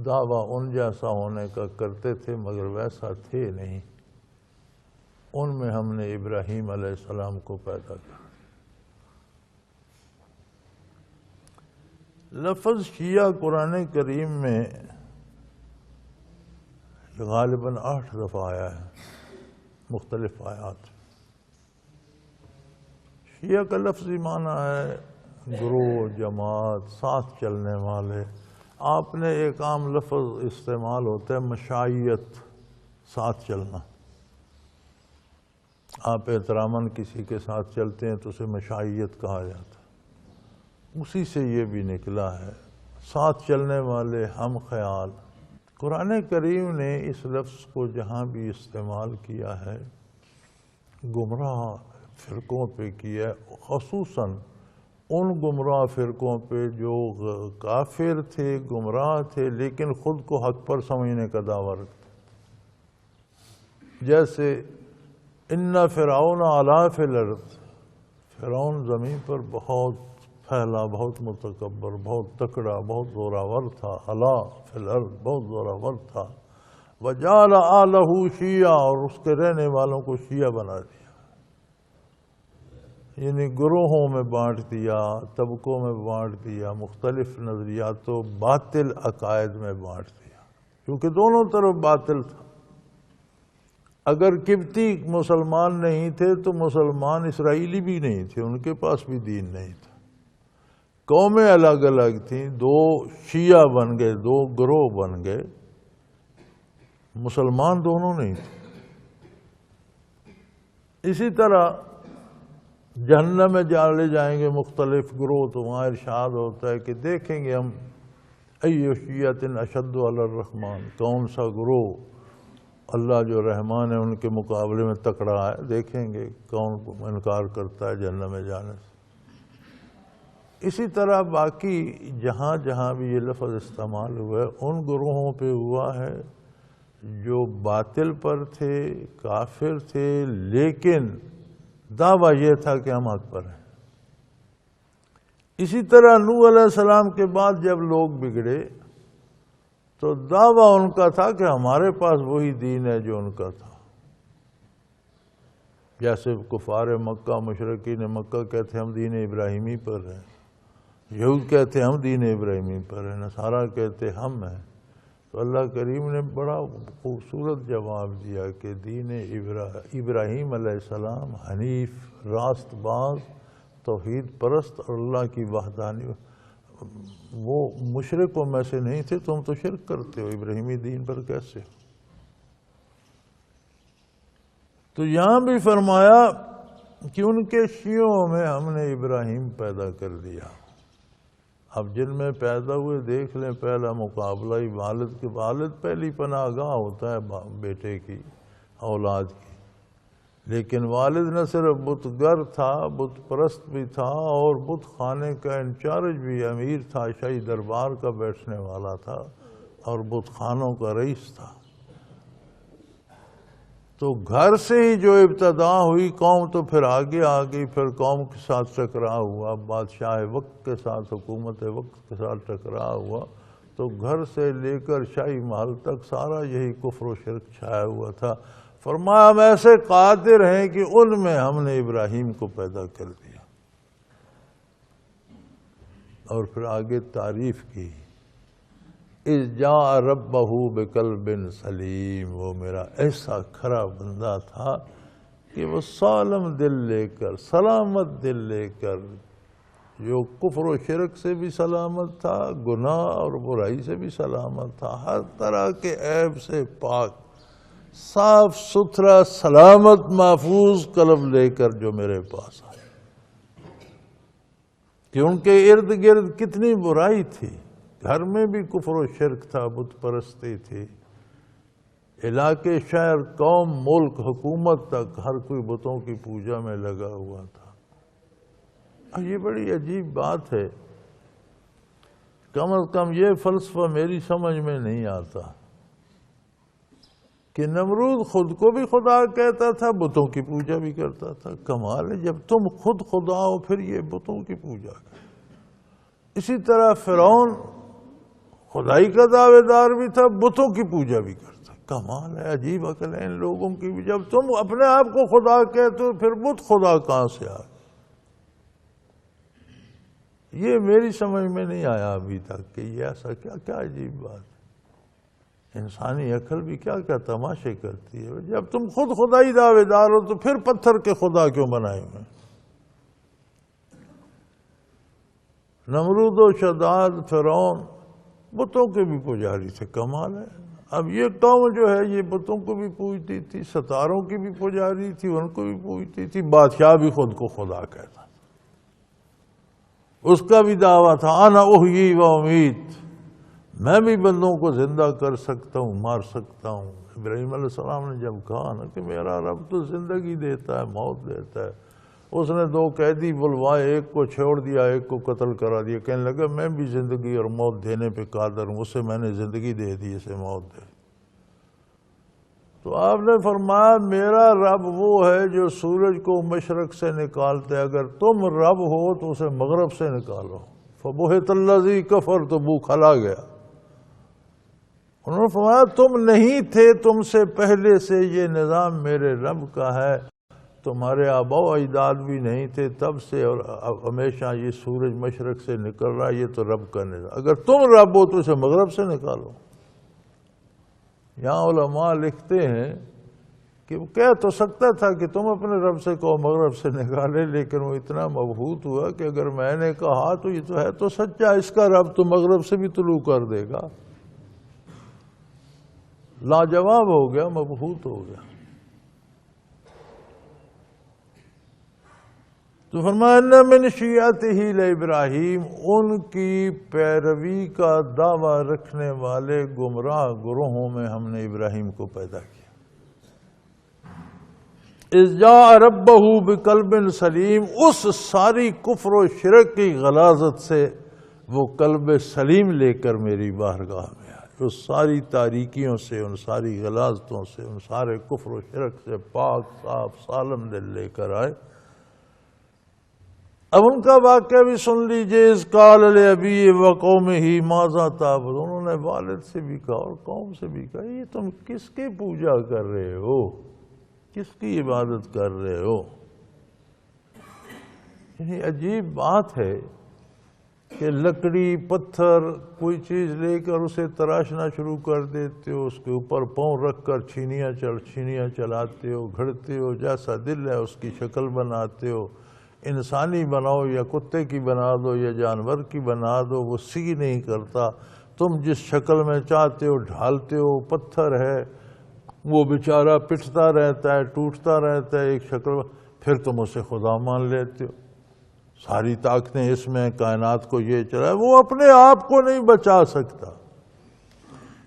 دعویٰ ان جیسا ہونے کا کرتے تھے مگر ویسا تھے نہیں، ان میں ہم نے ابراہیم علیہ السلام کو پیدا کیا۔ لفظ شیعہ قرآن کریم میں غالباً 8 دفعہ آیا ہے، مختلف آیات۔ شیعہ کا لفظی معنی ہے گروہ، جماعت، ساتھ چلنے والے. آپ نے ایک عام لفظ استعمال ہوتا ہے مشائیت، ساتھ چلنا. آپ احتراماً کسی کے ساتھ چلتے ہیں تو اسے مشائیت کہا جاتا ہے. اسی سے یہ بھی نکلا ہے، ساتھ چلنے والے، ہم خیال. قرآن کریم نے اس لفظ کو جہاں بھی استعمال کیا ہے گمراہ فرقوں پہ کیا ہے، خصوصاً ان گمراہ فرقوں پہ جو کافر تھے، گمراہ تھے، لیکن خود کو حق پر سمجھنے کا دعویٰ رکھتے. جیسے ان فرعون علا فی الارض، فرعون زمین پر بہت پھیلا، بہت متکبر، بہت تکڑا، بہت زوراور تھا. علا فی الارض، بہت زوراور تھا. وجعل اہلہ شیعا، اور اس کے رہنے والوں کو شیعہ بنا دیا، یعنی گروہوں میں بانٹ دیا، طبقوں میں بانٹ دیا، مختلف نظریات و باطل عقائد میں بانٹ دیا، کیونکہ دونوں طرف باطل تھا. اگر قبطی مسلمان نہیں تھے تو مسلمان اسرائیلی بھی نہیں تھے، ان کے پاس بھی دین نہیں تھا. قومیں الگ الگ تھیں، دو شیعہ بن گئے، دو گروہ بن گئے، مسلمان دونوں نہیں تھے. اسی طرح جہنم میں ڈالے جائیں گے مختلف گروہ، تو وہاں ارشاد ہوتا ہے کہ دیکھیں گے ہم ای شیعۃ اشد علی الرحمن، کون سا گروہ اللہ جو رحمان ہے ان کے مقابلے میں تکڑا ہے، دیکھیں گے کون انکار کرتا ہے جہنم میں جانے سے. اسی طرح باقی جہاں جہاں بھی یہ لفظ استعمال ہوا ہے ان گروہوں پہ ہوا ہے جو باطل پر تھے، کافر تھے، لیکن دعویٰ یہ تھا کہ ہم حق پر ہیں. اسی طرح نوح علیہ السلام کے بعد جب لوگ بگڑے تو دعویٰ ان کا تھا کہ ہمارے پاس وہی دین ہے جو ان کا تھا. جیسے کفار مکہ، مشرکین مکہ کہتے ہم دین ابراہیمی پر ہیں، یہود کہتے ہم دین ابراہیمی پر ہیں، نصارہ کہتے ہم ہیں. تو اللہ کریم نے بڑا خوبصورت جواب دیا کہ دین ابراہیم علیہ السلام حنیف، راست باز، توحید پرست اور اللہ کی وحدانی، وہ مشرکوں میں سے نہیں تھے. تم تو شرک کرتے ہو، ابراہیمی دین پر کیسے ہو؟ تو یہاں بھی فرمایا کہ ان کے شیعوں میں ہم نے ابراہیم پیدا کر دیا. اب جن میں پیدا ہوئے دیکھ لیں، پہلا مقابلہ ہی والد کے، والد پہلی پناہ گاہ ہوتا ہے بیٹے کی، اولاد کی. لیکن والد نہ صرف بت گر تھا، بت پرست بھی تھا، اور بت خانے کا انچارج بھی، امیر تھا، شاہی دربار کا بیٹھنے والا تھا، اور بت خانوں کا رئیس تھا. تو گھر سے ہی جو ابتدا ہوئی قوم تو پھر آگے آ گئی، پھر قوم کے ساتھ ٹکرا ہوا، بادشاہ وقت کے ساتھ، حکومت وقت کے ساتھ ٹکرا ہوا. تو گھر سے لے کر شاہی محل تک سارا یہی کفر و شرک چھایا ہوا تھا. فرمایا ہم ایسے قادر ہیں کہ ان میں ہم نے ابراہیم کو پیدا کر دیا. اور پھر آگے تعریف کی، اذ جاء ربہ بقلب سلیم، وہ میرا ایسا کھرا بندہ تھا کہ وہ سالم دل لے کر، سلامت دل لے کر، جو کفر و شرک سے بھی سلامت تھا، گناہ اور برائی سے بھی سلامت تھا، ہر طرح کے عیب سے پاک، صاف ستھرا، سلامت، محفوظ قلب لے کر جو میرے پاس آئے. کہ ان کے ارد گرد کتنی برائی تھی، گھر میں بھی کفر و شرک تھا، بت پرستی تھی، علاقے، شہر، قوم، ملک، حکومت تک ہر کوئی بتوں کی پوجا میں لگا ہوا تھا. یہ بڑی عجیب بات ہے، کم از کم یہ فلسفہ میری سمجھ میں نہیں آتا کہ نمرود خود کو بھی خدا کہتا تھا، بتوں کی پوجا بھی کرتا تھا. کمال ہے، جب تم خود خدا ہو پھر یہ بتوں کی پوجا کرو. اسی طرح فرعون خدائی کا دعوے دار بھی تھا، بتوں کی پوجا بھی کرتا. کمال ہے، عجیب عقل ہے ان لوگوں کی بھی. جب تم اپنے آپ کو خدا کہتے ہو پھر بت خدا کہاں سے آ گئے؟ یہ میری سمجھ میں نہیں آیا ابھی تک کہ یہ ایسا کیا عجیب بات ہے. انسانی عقل بھی کیا کیا تماشے کرتی ہے. جب تم خود خدائی دعوے دار ہو تو پھر پتھر کے خدا کیوں بنائے ہوئے؟ نمرود و شداد فرعون بتوں کے بھی پجاری تھے، کمال ہے۔ اب یہ قوم جو ہے یہ بتوں کو بھی پوجتی تھی، ستاروں کی بھی پجاری تھی، ان کو بھی پوجتی تھی، بادشاہ بھی خود کو خدا کہتا، اس کا بھی دعویٰ تھا انا احیی و امیت، میں بھی بندوں کو زندہ کر سکتا ہوں، مار سکتا ہوں۔ ابراہیم علیہ السلام نے جب کہا نا کہ میرا رب تو زندگی دیتا ہے، موت دیتا ہے، اس نے 2 قیدی بلوائے، ایک کو چھوڑ دیا، ایک کو قتل کرا دیا، کہنے لگا میں بھی زندگی اور موت دینے پہ قادر ہوں، اسے میں نے زندگی دے دی، اسے موت دے۔ تو آپ نے فرمایا میرا رب وہ ہے جو سورج کو مشرق سے نکالتا ہے، اگر تم رب ہو تو اسے مغرب سے نکالو۔ فبہت الذی کفر، تو بو کھلا گیا۔ انہوں نے فرمایا تم نہیں تھے، تم سے پہلے سے یہ نظام میرے رب کا ہے، تمہارے آباء و اجداد بھی نہیں تھے تب سے، اور ہمیشہ یہ سورج مشرق سے نکل رہا ہے، یہ تو رب کا نظام، اگر تم رب ہو تو اسے مغرب سے نکالو۔ یہاں علماء لکھتے ہیں کہ وہ کہہ تو سکتا تھا کہ تم اپنے رب سے کہو مغرب سے نکالے، لیکن وہ اتنا مبہوت ہوا کہ اگر میں نے کہا تو یہ تو ہے تو سچا، اس کا رب تو مغرب سے بھی طلوع کر دے گا۔ لاجواب ہو گیا، مبہوت ہو گیا۔ تو فرمایا ان من شیعتہ لابراہیم، ان کی پیروی کا دعویٰ رکھنے والے گمراہ گروہوں میں ہم نے ابراہیم کو پیدا کیا۔ اذ جاء ربہ بقلب سلیم، اس ساری کفر و شرک کی غلاظت سے وہ قلب سلیم لے کر میری بارگاہ میں آئے، اس ساری تاریکیوں سے، ان ساری غلاظتوں سے، ان سارے کفر و شرک سے پاک صاف سالم دل لے کر آئے۔ اب ان کا واقعہ بھی سن لیجئے۔ اذ قال لأبیہ وقومہ ماذا تعبدون، انہوں نے والد سے بھی کہا اور قوم سے بھی کہا یہ تم کس کی پوجا کر رہے ہو، کس کی عبادت کر رہے ہو؟ یعنی عجیب بات ہے کہ لکڑی پتھر کوئی چیز لے کر اسے تراشنا شروع کر دیتے ہو، اس کے اوپر پاؤں رکھ کر چھینیاں چلاتے ہو، گھڑتے ہو، جیسا دل ہے اس کی شکل بناتے ہو، انسانی بناؤ یا کتے کی بنا دو یا جانور کی بنا دو، وہ سی نہیں کرتا، تم جس شکل میں چاہتے ہو ڈھالتے ہو۔ پتھر ہے وہ بیچارہ پٹتا رہتا ہے، ٹوٹتا رہتا ہے ایک شکل میں، پھر تم اسے خدا مان لیتے ہو۔ ساری طاقتیں اس میں، کائنات کو یہ چلائے، وہ اپنے آپ کو نہیں بچا سکتا،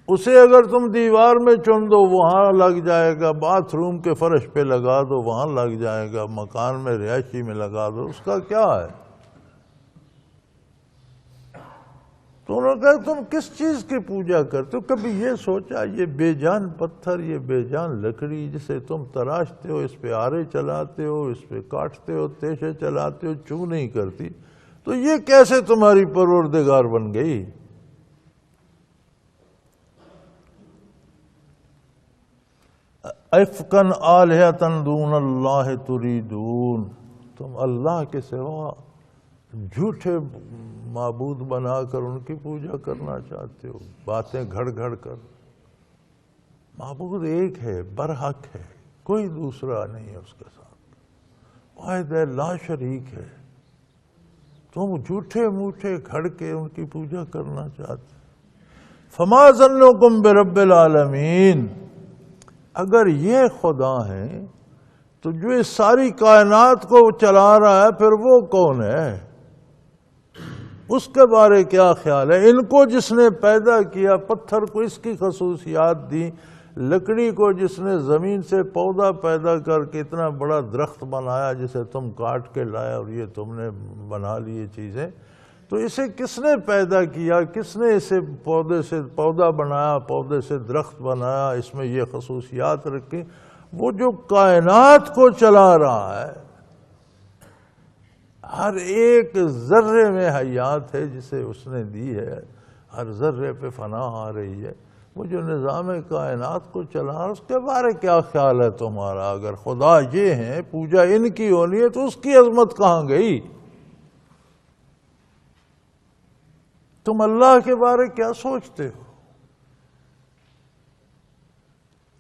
اسے اگر تم دیوار میں چن دو وہاں لگ جائے گا، باتھ روم کے فرش پہ لگا دو وہاں لگ جائے گا، مکان میں رہائشی میں لگا دو، اس کا کیا ہے؟ تو انہوں نے کہا تم کس چیز کی پوجا کرتے ہو؟ کبھی یہ سوچا یہ بے جان پتھر، یہ بے جان لکڑی جسے تم تراشتے ہو، اس پہ آرے چلاتے ہو، اس پہ کاٹتے ہو، تیشے چلاتے ہو، چو نہیں کرتی، تو یہ کیسے تمہاری پروردگار بن گئی؟ افکن آلہۃ دون اللہ تریدون، تم اللہ کے سوا جھوٹے معبود بنا کر ان کی پوجا کرنا چاہتے ہو، باتیں گھڑ گھڑ کر۔ معبود ایک ہے، برحق ہے، کوئی دوسرا نہیں ہے اس کے ساتھ، واحد ہے، لا شریک ہے، تم جھوٹے موٹے گھڑ کے ان کی پوجا کرنا چاہتے۔ فما ظنکم برب العالمین، اگر یہ خدا ہیں تو جو اس ساری کائنات کو چلا رہا ہے پھر وہ کون ہے؟ اس کے بارے کیا خیال ہے؟ ان کو جس نے پیدا کیا، پتھر کو اس کی خصوصیات دی، لکڑی کو جس نے زمین سے پودا پیدا کر کے اتنا بڑا درخت بنایا جسے تم کاٹ کے لایا اور یہ تم نے بنا لی چیزیں، تو اسے کس نے پیدا کیا؟ کس نے اسے پودے سے پودا بنایا، پودے سے درخت بنایا، اس میں یہ خصوصیات رکھی؟ وہ جو کائنات کو چلا رہا ہے، ہر ایک ذرے میں حیات ہے جسے اس نے دی ہے، ہر ذرے پہ فنا آ رہی ہے، وہ جو نظام کائنات کو چلا رہا ہے اس کے بارے کیا خیال ہے تمہارا؟ اگر خدا یہ ہیں، پوجا ان کی ہونی ہے، تو اس کی عظمت کہاں گئی؟ تم اللہ کے بارے کیا سوچتے ہو؟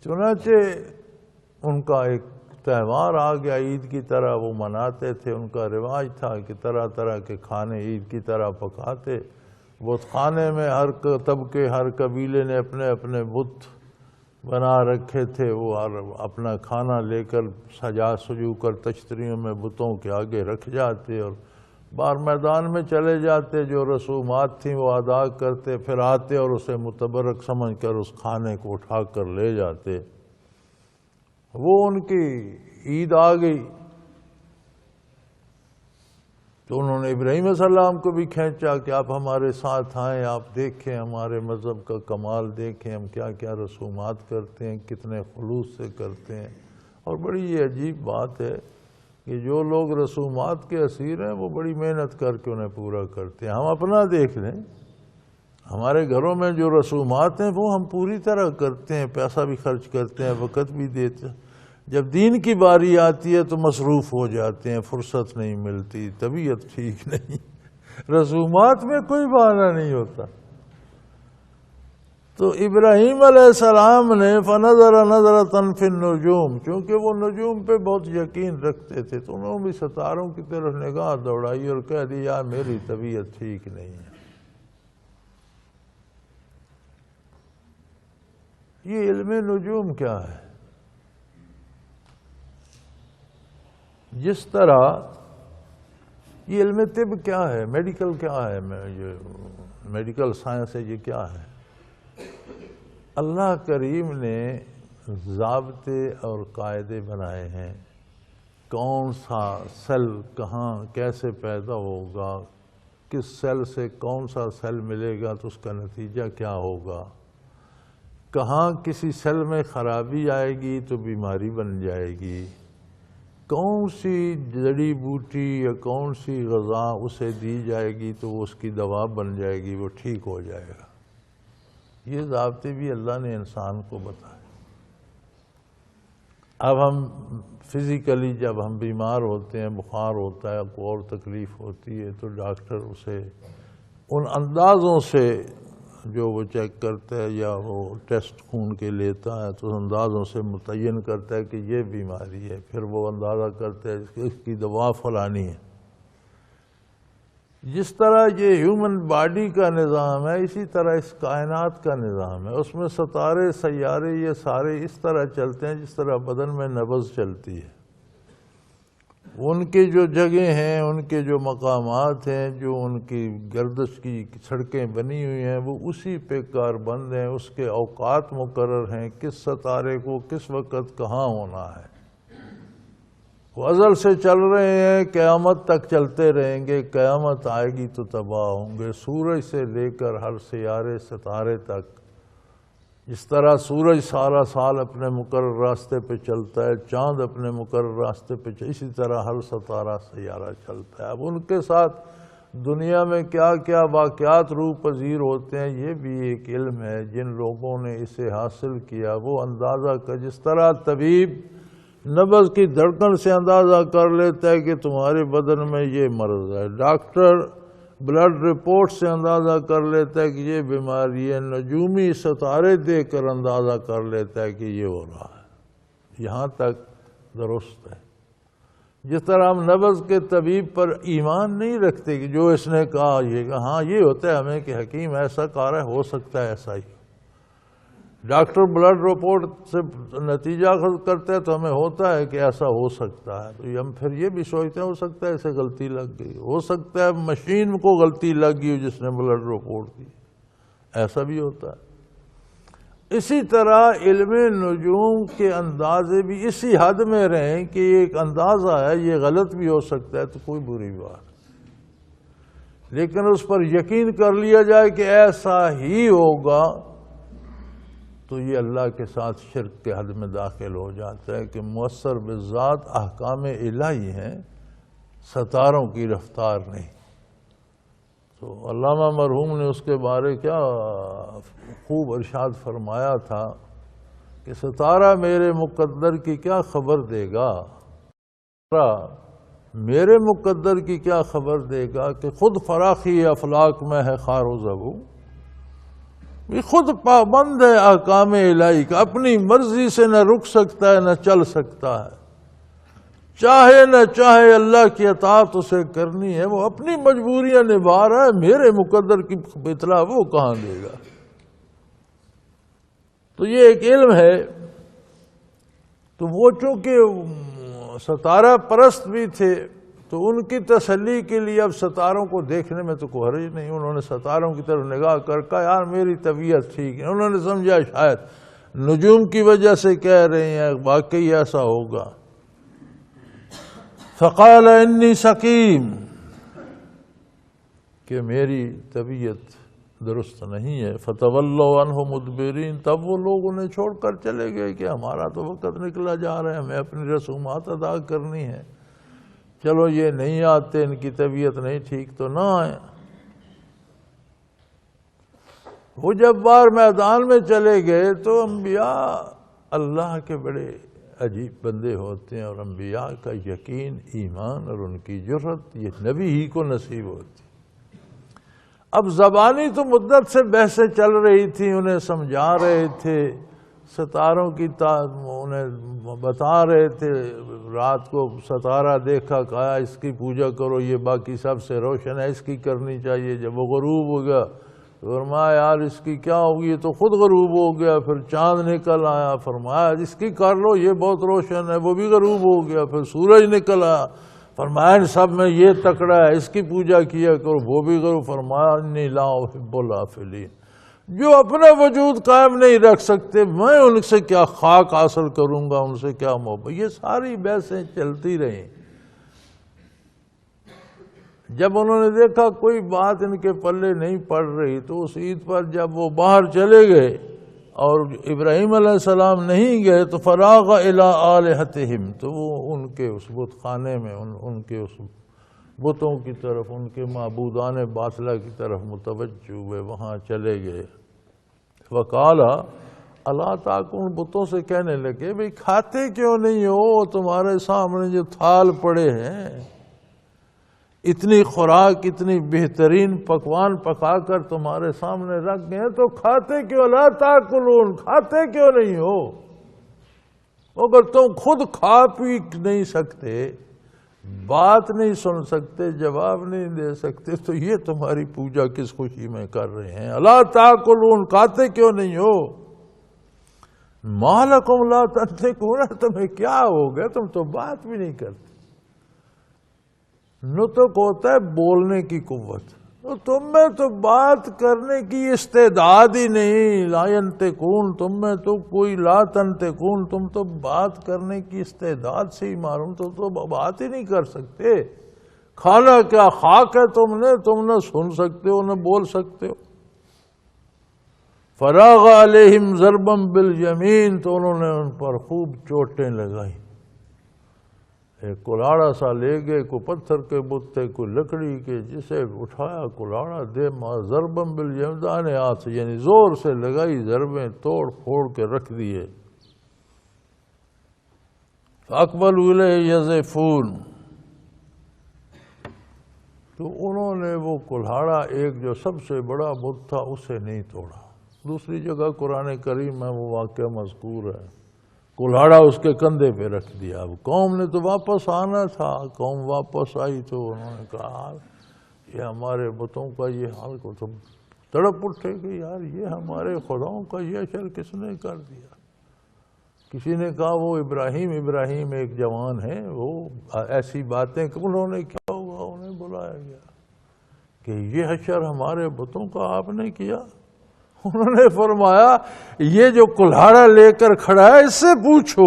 چنانچہ ان کا ایک تہوار آ گیا عید کی طرح وہ مناتے تھے، ان کا رواج تھا کہ طرح طرح کے کھانے عید کی طرح پکاتے۔ بت خانے میں ہر طبقے ہر قبیلے نے اپنے اپنے بت بنا رکھے تھے، وہ اپنا کھانا لے کر سجو کر تشتریوں میں بتوں کے آگے رکھ جاتے اور باہر میدان میں چلے جاتے، جو رسومات تھیں وہ ادا کرتے، پھر آتے اور اسے متبرک سمجھ کر اس کھانے کو اٹھا کر لے جاتے۔ وہ ان کی عید آ گئی تو انہوں نے ابراہیم علیہ السلام کو بھی کھینچا کہ آپ ہمارے ساتھ آئیں، آپ دیکھیں ہمارے مذہب کا کمال، دیکھیں ہم کیا کیا رسومات کرتے ہیں، کتنے خلوص سے کرتے ہیں۔ اور بڑی یہ عجیب بات ہے کہ جو لوگ رسومات کے اسیر ہیں وہ بڑی محنت کر کے انہیں پورا کرتے ہیں۔ ہم اپنا دیکھ لیں، ہمارے گھروں میں جو رسومات ہیں وہ ہم پوری طرح کرتے ہیں، پیسہ بھی خرچ کرتے ہیں، وقت بھی دیتے ہیں۔ جب دین کی باری آتی ہے تو مصروف ہو جاتے ہیں، فرصت نہیں ملتی، طبیعت ٹھیک نہیں، رسومات میں کوئی بہانہ نہیں ہوتا۔ تو ابراہیم علیہ السلام نے فنظر نظرۃ فی النجوم، چونکہ وہ نجوم پہ بہت یقین رکھتے تھے تو انہوں نے بھی ستاروں کی طرف نگاہ دوڑائی اور کہہ دیا میری طبیعت ٹھیک نہیں ہے۔ یہ علم نجوم کیا ہے؟ جس طرح یہ علم طب کیا ہے، میڈیکل کیا ہے، میڈیکل سائنس ہے، یہ کیا ہے؟ اللہ کریم نے ضابطے اور قاعدے بنائے ہیں، کون سا سیل کہاں کیسے پیدا ہوگا، کس سیل سے کون سا سیل ملے گا تو اس کا نتیجہ کیا ہوگا، کہاں کسی سیل میں خرابی آئے گی تو بیماری بن جائے گی، کون سی جڑی بوٹی یا کون سی غذا اسے دی جائے گی تو وہ اس کی دوا بن جائے گی، وہ ٹھیک ہو جائے گا۔ یہ ضابطے بھی اللہ نے انسان کو بتائے۔ اب ہم فزیکلی جب ہم بیمار ہوتے ہیں، بخار ہوتا ہے، کوئی اور تکلیف ہوتی ہے تو ڈاکٹر اسے ان اندازوں سے جو وہ چیک کرتا ہے یا وہ ٹیسٹ خون کے لیتا ہے تو اندازوں سے متعین کرتا ہے کہ یہ بیماری ہے، پھر وہ اندازہ کرتا ہے کہ اس کی دوا فلانی ہے۔ جس طرح یہ ہیومن باڈی کا نظام ہے اسی طرح اس کائنات کا نظام ہے، اس میں ستارے سیارے یہ سارے اس طرح چلتے ہیں جس طرح بدن میں نبض چلتی ہے۔ ان کی جو جگہیں ہیں، ان کے جو مقامات ہیں، جو ان کی گردش کی سڑکیں بنی ہوئی ہیں وہ اسی پہ کاربند ہیں، اس کے اوقات مقرر ہیں، کس ستارے کو کس وقت کہاں ہونا ہے۔ وہ ازل سے چل رہے ہیں، قیامت تک چلتے رہیں گے، قیامت آئے گی تو تباہ ہوں گے۔ سورج سے لے کر ہر سیارے ستارے تک، جس طرح سورج سارا سال اپنے مقرر راستے پہ چلتا ہے، چاند اپنے مقرر راستے پہ اسی طرح ہر ستارہ سیارہ چلتا ہے۔ اب ان کے ساتھ دنیا میں کیا کیا واقعات روح پذیر ہوتے ہیں یہ بھی ایک علم ہے۔ جن لوگوں نے اسے حاصل کیا وہ اندازہ کر، جس طرح طبیب نبض کی دھڑکن سے اندازہ کر لیتا ہے کہ تمہارے بدن میں یہ مرض ہے، ڈاکٹر بلڈ رپورٹ سے اندازہ کر لیتا ہے کہ یہ بیماری ہے، نجومی ستارے دیکھ کر اندازہ کر لیتا ہے کہ یہ ہو رہا ہے، یہاں تک درست ہے۔ جس طرح ہم نبض کے طبیب پر ایمان نہیں رکھتے کہ جو اس نے کہا یہ ہاں یہ ہوتا ہے ہمیں کہ حکیم ایسا کہہ رہا ہے، ہو سکتا ہے ایسا ہی، ڈاکٹر بلڈ رپورٹ سے نتیجہ کرتے ہیں تو ہمیں ہوتا ہے کہ ایسا ہو سکتا ہے، تو ہم پھر یہ بھی سوچتے ہیں ہو سکتا ہے اسے غلطی لگ گئی، ہو سکتا ہے مشین کو غلطی لگ گئی جس نے بلڈ رپورٹ دی، ایسا بھی ہوتا ہے۔ اسی طرح علم نجوم کے اندازے بھی اسی حد میں رہیں کہ یہ ایک اندازہ ہے، یہ غلط بھی ہو سکتا ہے تو کوئی بری بات، لیکن اس پر یقین کر لیا جائے کہ ایسا ہی ہوگا تو یہ اللہ کے ساتھ شرک کے حد میں داخل ہو جاتا ہے کہ مؤثر بالذات احکام الہی ہیں، ستاروں کی رفتار نہیں۔ تو علامہ مرحوم نے اس کے بارے کیا خوب ارشاد فرمایا تھا کہ ستارہ میرے مقدر کی کیا خبر دے گا، میرے مقدر کی کیا خبر دے گا کہ خود فراخی افلاک میں ہے خار و زبو، خود پابند ہے احکام الہی کا، اپنی مرضی سے نہ رک سکتا ہے نہ چل سکتا ہے، چاہے نہ چاہے اللہ کی اطاعت اسے کرنی ہے، وہ اپنی مجبوریاں نبھا رہا ہے، میرے مقدر کی اطلاع وہ کہاں دے گا؟ تو یہ ایک علم ہے۔ تو وہ چونکہ ستارہ پرست بھی تھے تو ان کی تسلی کے لیے اب ستاروں کو دیکھنے میں تو کوئی حرج نہیں، انہوں نے ستاروں کی طرف نگاہ کر کہا یار میری طبیعت ٹھیک ہے، انہوں نے سمجھا شاید نجوم کی وجہ سے کہہ رہے ہیں، واقعی ایسا ہوگا۔ فقال انی سقیم، کہ میری طبیعت درست نہیں ہے۔ فتولوا عنہ مدبرین، تب وہ لوگ انہیں چھوڑ کر چلے گئے کہ ہمارا تو وقت نکلا جا رہا ہے، ہمیں اپنی رسومات ادا کرنی ہے، چلو یہ نہیں آتے، ان کی طبیعت نہیں ٹھیک تو نہ آئے۔ وہ جب باہر میدان میں چلے گئے تو انبیاء اللہ کے بڑے عجیب بندے ہوتے ہیں، اور انبیاء کا یقین، ایمان اور ان کی جرأت یہ نبی ہی کو نصیب ہوتی۔ اب زبانی تو مدت سے بحثیں چل رہی تھیں، انہیں سمجھا رہے تھے، ستاروں کی انہیں بتا رہے تھے، رات کو ستارہ دیکھا، کہا اس کی پوجا کرو، یہ باقی سب سے روشن ہے، اس کی کرنی چاہیے۔ جب وہ غروب ہو گیا تو فرمایا یار اس کی کیا ہوگی، یہ تو خود غروب ہو گیا۔ پھر چاند نکل آیا، فرمایا اس کی کر لو، یہ بہت روشن ہے، وہ بھی غروب ہو گیا۔ پھر سورج نکل آیا، فرمایا ان سب میں یہ تکڑا ہے، اس کی پوجا کیا کرو، وہ بھی غروب۔ فرمایا انی لا احب الافلین، جو اپنا وجود قائم نہیں رکھ سکتے میں ان سے کیا خاک حاصل کروں گا، ان سے کیا محبت۔ یہ ساری بحثیں چلتی رہیں۔ جب انہوں نے دیکھا کوئی بات ان کے پلے نہیں پڑ رہی تو اس عید پر جب وہ باہر چلے گئے اور ابراہیم علیہ السلام نہیں گئے تو فراغ الی آلہتہم، تو وہ ان کے اس بت خانے میں ان کے اس بتوں کی طرف، ان کے معبودان باطلہ کی طرف متوجہ ہوئے، وہاں چلے گئے۔ وقال اللہ تاکن، بتوں سے کہنے لگے بھئی کھاتے کیوں نہیں ہو؟ تمہارے سامنے جو تھال پڑے ہیں، اتنی خوراک، اتنی بہترین پکوان پکا کر تمہارے سامنے رکھ گئے تو کھاتے کیوں؟ لا تاکلون، کھاتے کیوں نہیں ہو؟ اگر تم خود کھا پی نہیں سکتے، بات نہیں سن سکتے، جواب نہیں دے سکتے، تو یہ تمہاری پوجا کس خوشی میں کر رہے ہیں؟ الا تاکلون، کھاتے کیوں نہیں ہو؟ ما لکم لا تنطقون، تمہیں کیا ہو گیا، تم تو بات بھی نہیں کرتے۔ نطق ہوتا ہے بولنے کی قوت، تو تم میں تو بات کرنے کی استعداد ہی نہیں۔ لا ینطقون، تم میں تو کوئی لا تنطقون، تم تو بات کرنے کی استعداد سے ہی معلوم، تو بات ہی نہیں کر سکتے۔ کھانا کیا خاک ہے تم نہ سن سکتے ہو نہ بول سکتے ہو۔ فراغ علیہم ضربا بالیمین، تو انہوں نے ان پر خوب چوٹیں لگائی۔ ایک کلاڑا سا لے گئے، کوئی پتھر کے بت، کوئی لکڑی کے، جسے اٹھایا کلاڑا دے ضرباً بالیمین، دانے ہاتھ سے، یعنی زور سے لگائی، ضربیں توڑ پھوڑ کے رکھ دیے۔ فاقبلوا الیہ یزفون، تو انہوں نے وہ کلاڑا، ایک جو سب سے بڑا بت تھا، اسے نہیں توڑا۔ دوسری جگہ قرآن کریم میں وہ واقعہ مذکور ہے، کلاڑا اس کے کندھے پہ رکھ دیا۔ اب قوم نے تو واپس آنا تھا، قوم واپس آئی تو انہوں نے کہا یہ ہمارے بتوں کا یہ حال، کو تو تڑپ اٹھے کہ یار یہ ہمارے خداؤں کا یہ اشر کس نے کر دیا۔ کسی نے کہا وہ ابراہیم ایک جوان ہے، وہ ایسی باتیں، انہوں نے کیا ہوگا، انہیں بلایا گیا کہ یہ اشر ہمارے بتوں کا آپ نے کیا۔ انہوں نے فرمایا یہ جو کلاڑا لے کر کھڑا ہے اس سے پوچھو،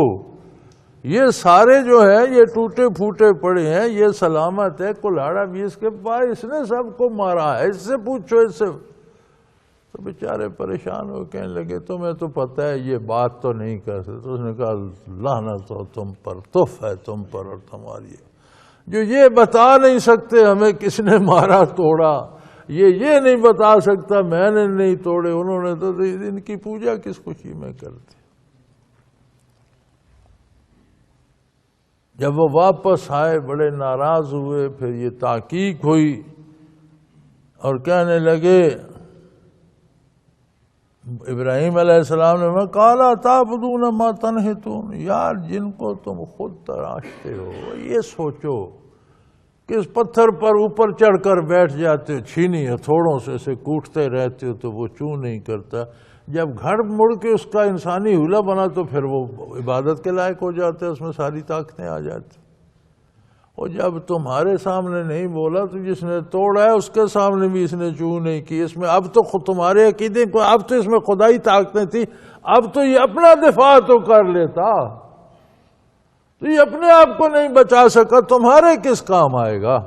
یہ سارے جو ہے یہ ٹوٹے پھوٹے پڑے ہیں، یہ سلامت ہے، کلاڑا بھی اس کے پاس، اس نے سب کو مارا ہے، اس سے پوچھو، اس سے۔ تو بیچارے پریشان ہو کہنے لگے تمہیں تو پتہ ہے یہ بات تو نہیں کر سکتے۔ تو اس نے کہا لعنت ہو تم پر، تف ہے تم پر اور تمہاری، جو یہ بتا نہیں سکتے ہمیں کس نے مارا توڑا، یہ نہیں بتا سکتا میں نے نہیں توڑے، انہوں نے تو ان کی پوجا کس خوشی میں کرتے۔ جب وہ واپس آئے بڑے ناراض ہوئے، پھر یہ تحقیق ہوئی اور کہنے لگے ابراہیم علیہ السلام نے قالا تعبدون ما تنحتون، یار جن کو تم خود تراشتے ہو یہ سوچو کہ اس پتھر پر اوپر چڑھ کر بیٹھ جاتے ہو، چھینی ہتھوڑوں سے اسے کوٹتے رہتے ہو تو وہ چوں نہیں کرتا، جب گھڑ مڑ کے اس کا انسانی حولہ بنا تو پھر وہ عبادت کے لائق ہو جاتے، اس میں ساری طاقتیں آ جاتی، اور جب تمہارے سامنے نہیں بولا تو جس نے توڑا ہے اس کے سامنے بھی اس نے چوں نہیں کی، اس میں اب تو تمہارے عقیدے کو، اب تو اس میں خدائی طاقتیں تھی، اب تو یہ اپنا دفاع تو کر لیتا، تو یہ اپنے آپ کو نہیں بچا سکا، تمہارے کس کام آئے گا؟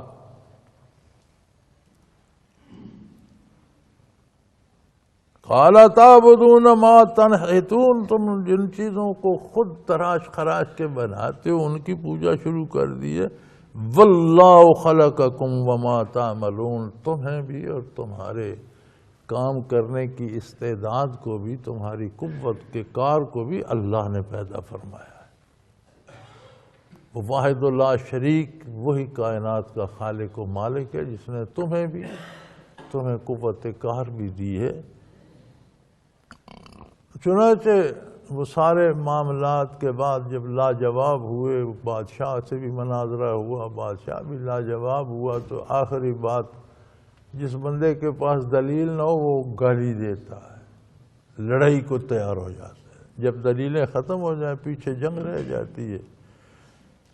قَالَ تَعْبُدُونَ مَا تَنْحِتُونَ، تم جن چیزوں کو خود تراش خراش کے بناتے ہو ان کی پوجا شروع کر دیے، وَاللَّهُ خَلَقَكُمْ وَمَا تَعْمَلُونَ، تمہیں بھی اور تمہارے کام کرنے کی استعداد کو بھی، تمہاری قوت کے کار کو بھی اللہ نے پیدا فرمایا ہے۔ وہ واحد لا شریک، وہی کائنات کا خالق و مالک ہے جس نے تمہیں بھی، تمہیں قوت کار بھی دی ہے۔ چنانچہ وہ سارے معاملات کے بعد جب لاجواب ہوئے، بادشاہ سے بھی مناظرہ ہوا، بادشاہ بھی لاجواب ہوا، تو آخری بات، جس بندے کے پاس دلیل نہ ہو وہ گالی دیتا ہے، لڑائی کو تیار ہو جاتا ہے، جب دلیلیں ختم ہو جائیں پیچھے جنگ رہ جاتی ہے۔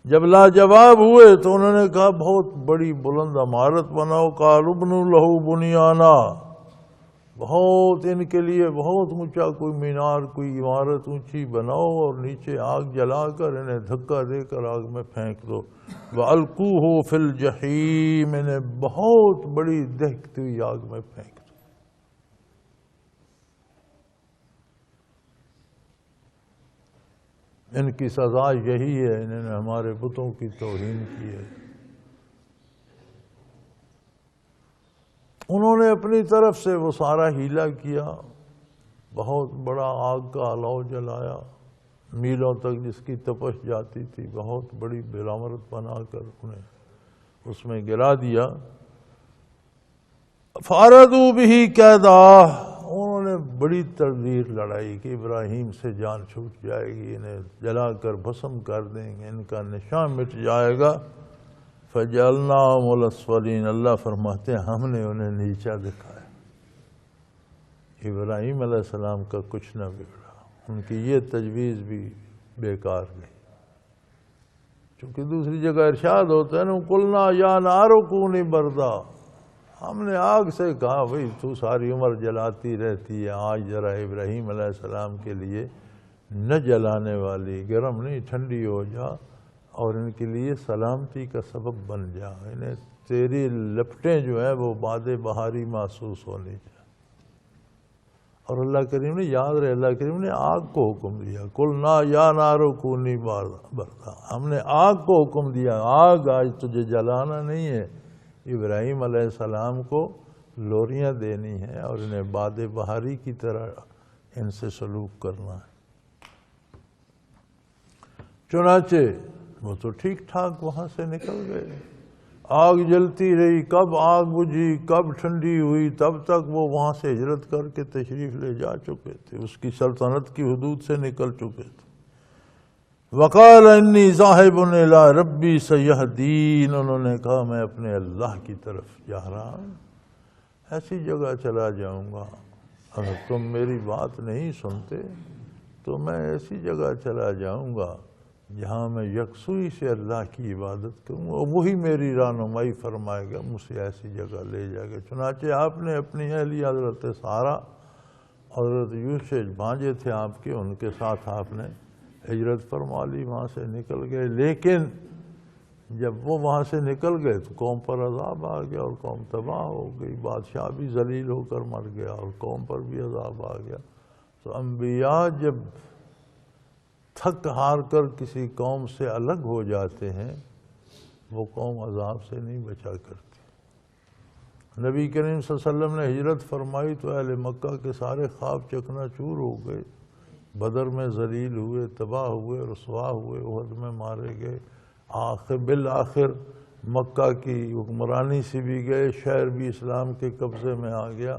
جب لاجواب ہوئے تو انہوں نے کہا بہت بڑی بلند عمارت بناؤ، قالوا ابنوا لہ بنیانا، بہت ان کے لیے بہت اونچا کوئی مینار، کوئی عمارت اونچی بناؤ اور نیچے آگ جلا کر انہیں دھکا دے کر آگ میں پھینک دو، وَأَلْقُوهُ فِي الْجَحِيمِ، انہیں بہت بڑی دہکتی ہوئی آگ میں پھینک دو۔ ان کی سزا یہی ہے، انہوں نے ہمارے بتوں کی توہین کی ہے۔ انہوں نے اپنی طرف سے وہ سارا ہیلا کیا، بہت بڑا آگ کا الاؤ جلایا، میلوں تک جس کی تپش جاتی تھی، بہت بڑی عمارت بنا کر انہیں اس میں گرا دیا۔ فَأَرَادُوا بِهِ كَيْدًا، انہوں نے بڑی تدبیر لڑائی کہ ابراہیم سے جان چھوٹ جائے گی، انہیں جلا کر بھسم کر دیں گے، ان کا نشان مٹ جائے گا۔ فَجَعَلْنَاهُمُ الْأَسْفَلِينَ، اللہ فرماتے ہیں ہم نے انہیں نیچا دکھایا۔ ابراہیم علیہ السلام کا کچھ نہ بگڑا، ان کی یہ تجویز بھی بیکار گئی، چونکہ دوسری جگہ ارشاد ہوتا ہے نا قُلْنَا يَا نَارُ كُونِي بَرْدًا، ہم نے آگ سے کہا بھئی تو ساری عمر جلاتی رہتی ہے، آج ذرا ابراہیم علیہ السلام کے لیے نہ جلانے والی، گرم نہیں ٹھنڈی ہو جا اور ان کے لیے سلامتی کا سبب بن جا، انہیں تیری لپٹیں جو ہیں وہ باد بہاری محسوس ہونی چاہیے۔ اور اللہ کریم نے، یاد رہے، اللہ کریم نے آگ کو حکم دیا، قُلْنَا يَا نَارُ كُونِي بَرْدًا، ہم نے آگ کو حکم دیا، آگ آج تجھے جلانا نہیں ہے، ابراہیم علیہ السلام کو لوریاں دینی ہیں اور انہیں باد بہاری کی طرح ان سے سلوک کرنا ہے۔ چنانچہ وہ تو ٹھیک ٹھاک وہاں سے نکل گئے، آگ جلتی رہی، کب آگ بجھی کب ٹھنڈی ہوئی، تب تک وہ وہاں سے ہجرت کر کے تشریف لے جا چکے تھے، اس کی سلطنت کی حدود سے نکل چکے تھے۔ وَقَالَ إِنِّي ذَاهِبٌ إِلَىٰ رَبِّي سَيَهْدِينِ، انہوں نے کہا میں اپنے اللہ کی طرف جا رہا ہوں، ایسی جگہ چلا جاؤں گا، اگر تم میری بات نہیں سنتے تو میں ایسی جگہ چلا جاؤں گا جہاں میں یکسوئی سے اللہ کی عبادت کروں گا، وہی میری رہنمائی فرمائے گا، مجھے ایسی جگہ لے جائے گا۔ چنانچہ آپ نے اپنی اہلیہ حضرت سارہ اور حضرت یوسف بھانجے تھے آپ کے، ان کے ساتھ آپ نے ہجرت فرما لی، وہاں سے نکل گئے۔ لیکن جب وہ وہاں سے نکل گئے تو قوم پر عذاب آ گیا اور قوم تباہ ہو گئی، بادشاہ بھی ذلیل ہو کر مر گیا اور قوم پر بھی عذاب آ گیا۔ تو انبیاء جب تھک ہار کر کسی قوم سے الگ ہو جاتے ہیں، وہ قوم عذاب سے نہیں بچا کرتی۔ نبی کریم صلی اللہ علیہ وسلم نے ہجرت فرمائی تو اہل مکہ کے سارے خواب چکنا چور ہو گئے، بدر میں ذلیل ہوئے، تباہ ہوئے، رسوا ہوئے، احد میں مارے گئے، بالآخر مکہ کی حکمرانی سے بھی گئے، شہر بھی اسلام کے قبضے میں آ گیا،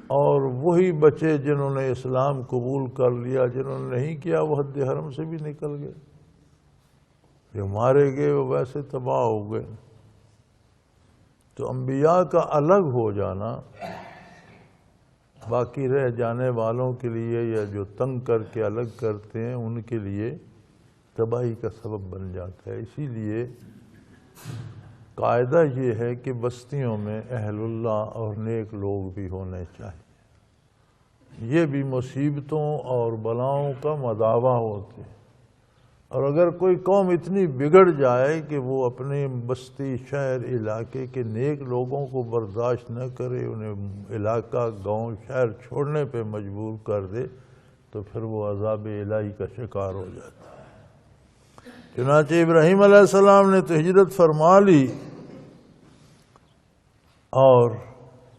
اور وہی بچے جنہوں نے اسلام قبول کر لیا، جنہوں نے نہیں کیا وہ حد حرم سے بھی نکل گئے، جو مارے گئے وہ ویسے تباہ ہو گئے۔ تو انبیاء کا الگ ہو جانا باقی رہ جانے والوں کے لیے، یا جو تنگ کر کے الگ کرتے ہیں ان کے لیے تباہی کا سبب بن جاتا ہے۔ اسی لیے قاعدہ یہ ہے کہ بستیوں میں اہل اللہ اور نیک لوگ بھی ہونے چاہیے، یہ بھی مصیبتوں اور بلاؤں کا مداوع ہوتے ہیں۔ اور اگر کوئی قوم اتنی بگڑ جائے کہ وہ اپنے بستی شہر علاقے کے نیک لوگوں کو برداشت نہ کرے، انہیں علاقہ گاؤں شہر چھوڑنے پہ مجبور کر دے، تو پھر وہ عذاب الہی کا شکار ہو جاتا ہے۔ چنانچہ ابراہیم علیہ السلام نے تو ہجرت فرما لی اور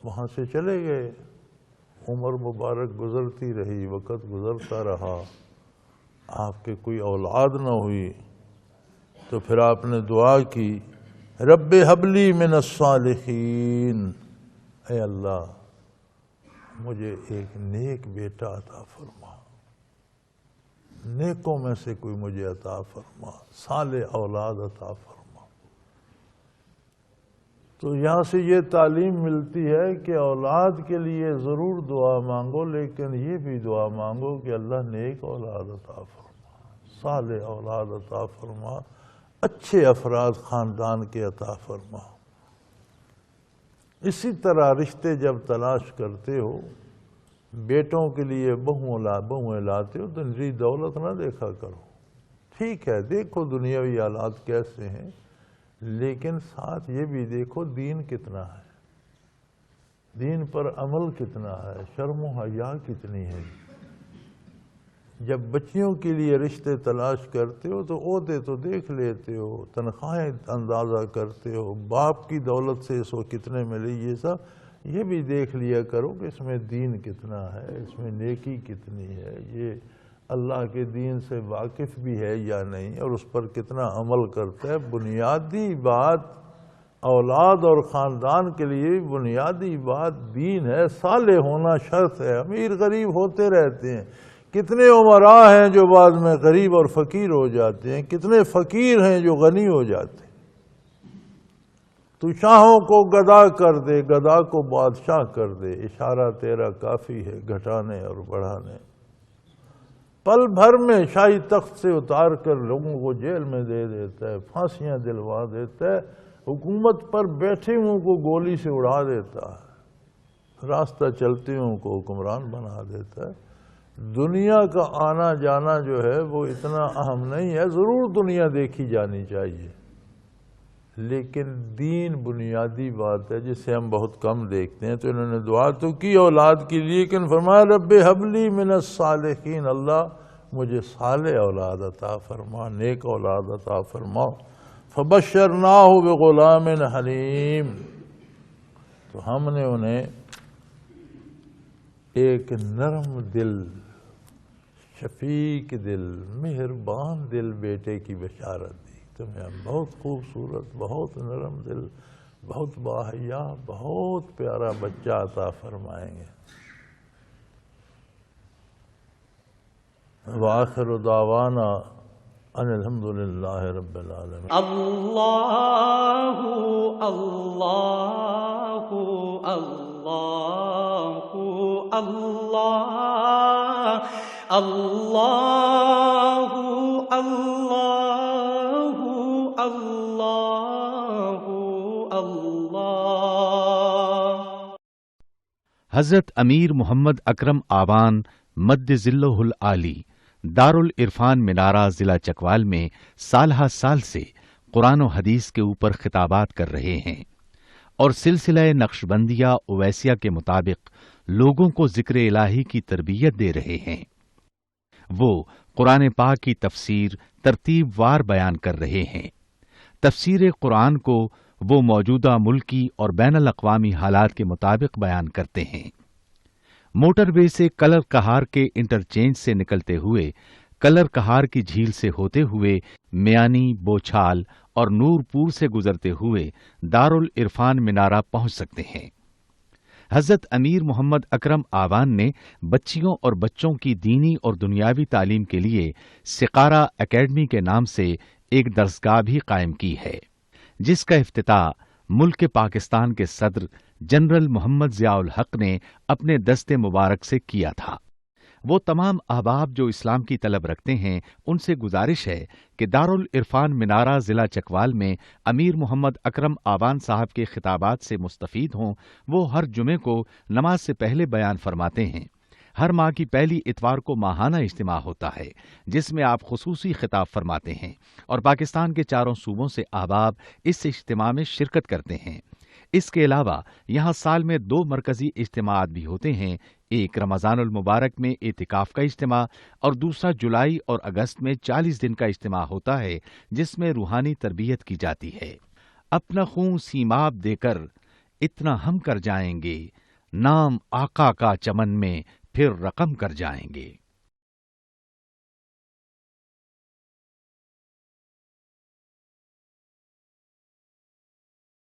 وہاں سے چلے گئے، عمر مبارک گزرتی رہی، وقت گزرتا رہا، آپ کے کوئی اولاد نہ ہوئی، تو پھر آپ نے دعا کی، رب ہب لی من الصالحین، اے اللہ مجھے ایک نیک بیٹا عطا فرما، نیکوں میں سے کوئی مجھے عطا فرما، صالح اولاد عطا فرما۔ تو یہاں سے یہ تعلیم ملتی ہے کہ اولاد کے لیے ضرور دعا مانگو، لیکن یہ بھی دعا مانگو کہ اللہ نیک اولاد عطا فرما، صالح اولاد عطا فرما، اچھے افراد خاندان کے عطا فرما۔ اسی طرح رشتے جب تلاش کرتے ہو، بیٹوں کے لیے بہویں لاتے ہو، تو نجی دولت نہ دیکھا کرو، ٹھیک ہے دیکھو دنیاوی حالات کیسے ہیں، لیکن ساتھ یہ بھی دیکھو دین کتنا ہے، دین پر عمل کتنا ہے، شرم و حیا کتنی ہے۔ جب بچیوں کے لیے رشتے تلاش کرتے ہو تو عہدے تو دیکھ لیتے ہو، تنخواہیں اندازہ کرتے ہو، باپ کی دولت سے اس کو کتنے ملے، یہ سب یہ بھی دیکھ لیا کرو کہ اس میں دین کتنا ہے، اس میں نیکی کتنی ہے، یہ اللہ کے دین سے واقف بھی ہے یا نہیں، اور اس پر کتنا عمل کرتا ہے۔ بنیادی بات اولاد اور خاندان کے لیے بنیادی بات دین ہے، صالح ہونا شرط ہے۔ امیر غریب ہوتے رہتے ہیں، کتنے امراء ہیں جو بعد میں غریب اور فقیر ہو جاتے ہیں، کتنے فقیر ہیں جو غنی ہو جاتے ہیں۔ تو شاہوں کو گدا کر دے، گدا کو بادشاہ کر دے، اشارہ تیرا کافی ہے گھٹانے اور بڑھانے۔ پل بھر میں شاہی تخت سے اتار کر لوگوں کو جیل میں دے دیتا ہے، پھانسیاں دلوا دیتا ہے، حکومت پر بیٹھے ہوں کو گولی سے اڑا دیتا ہے، راستہ چلتے ہوں کو حکمران بنا دیتا ہے۔ دنیا کا آنا جانا جو ہے وہ اتنا اہم نہیں ہے، ضرور دنیا دیکھی جانی چاہیے، لیکن دین بنیادی بات ہے جسے ہم بہت کم دیکھتے ہیں۔ تو انہوں نے دعا تو کی اولاد کے لیے، لیکن فرمایا رب ہب لی من الصالحین، اللہ مجھے صالح اولاد عطا فرما، نیک اولاد عطا فرما۔ فبشرناہ بغلام حلیم، تو ہم نے انہیں ایک نرم دل، شفیق دل، مہربان دل بیٹے کی بشارت دی، تمہیں ہم بہت خوبصورت، بہت نرم دل، بہت باحیا، بہت پیارا بچہ عطا فرمائیں گے۔ وآخر دعوانا ان الحمدللہ رب العالمین۔ اللہ اللہ اللہ اللہ اللہ اللہ اللہ اللہ۔ حضرت امیر محمد اکرم آوان مد ذلہ العالی دارالعرفان منارہ ضلع چکوال میں سالہ سال سے قرآن و حدیث کے اوپر خطابات کر رہے ہیں اور سلسلہ نقش بندیہ اویسیہ کے مطابق لوگوں کو ذکر الہی کی تربیت دے رہے ہیں۔ وہ قرآن پاک کی تفسیر ترتیب وار بیان کر رہے ہیں۔ تفسیر قرآن کو وہ موجودہ ملکی اور بین الاقوامی حالات کے مطابق بیان کرتے ہیں۔ موٹر وے سے کلر کہار کے انٹرچینج سے نکلتے ہوئے، کلر کہار کی جھیل سے ہوتے ہوئے میانی، بوچھال اور نور پور سے گزرتے ہوئے دارالعرفان منارہ پہنچ سکتے ہیں۔ حضرت امیر محمد اکرم آوان نے بچیوں اور بچوں کی دینی اور دنیاوی تعلیم کے لیے سقارہ اکیڈمی کے نام سے ایک درسگاہ بھی قائم کی ہے، جس کا افتتاح ملک پاکستان کے صدر جنرل محمد ضیاء الحق نے اپنے دست مبارک سے کیا تھا۔ وہ تمام احباب جو اسلام کی طلب رکھتے ہیں ان سے گزارش ہے کہ دارالعرفان منارہ ضلع چکوال میں امیر محمد اکرم آوان صاحب کے خطابات سے مستفید ہوں۔ وہ ہر جمعے کو نماز سے پہلے بیان فرماتے ہیں۔ ہر ماہ کی پہلی اتوار کو ماہانہ اجتماع ہوتا ہے جس میں آپ خصوصی خطاب فرماتے ہیں اور پاکستان کے چاروں صوبوں سے احباب اس اجتماع میں شرکت کرتے ہیں۔ اس کے علاوہ یہاں سال میں 2 مرکزی اجتماعات بھی ہوتے ہیں، ایک رمضان المبارک میں اعتکاف کا اجتماع اور دوسرا جولائی اور اگست میں 40 دن کا اجتماع ہوتا ہے جس میں روحانی تربیت کی جاتی ہے۔ اپنا خون سیماب دے کر اتنا ہم کر جائیں گے، نام آقا کا چمن میں پھر رقم کر جائیں گے۔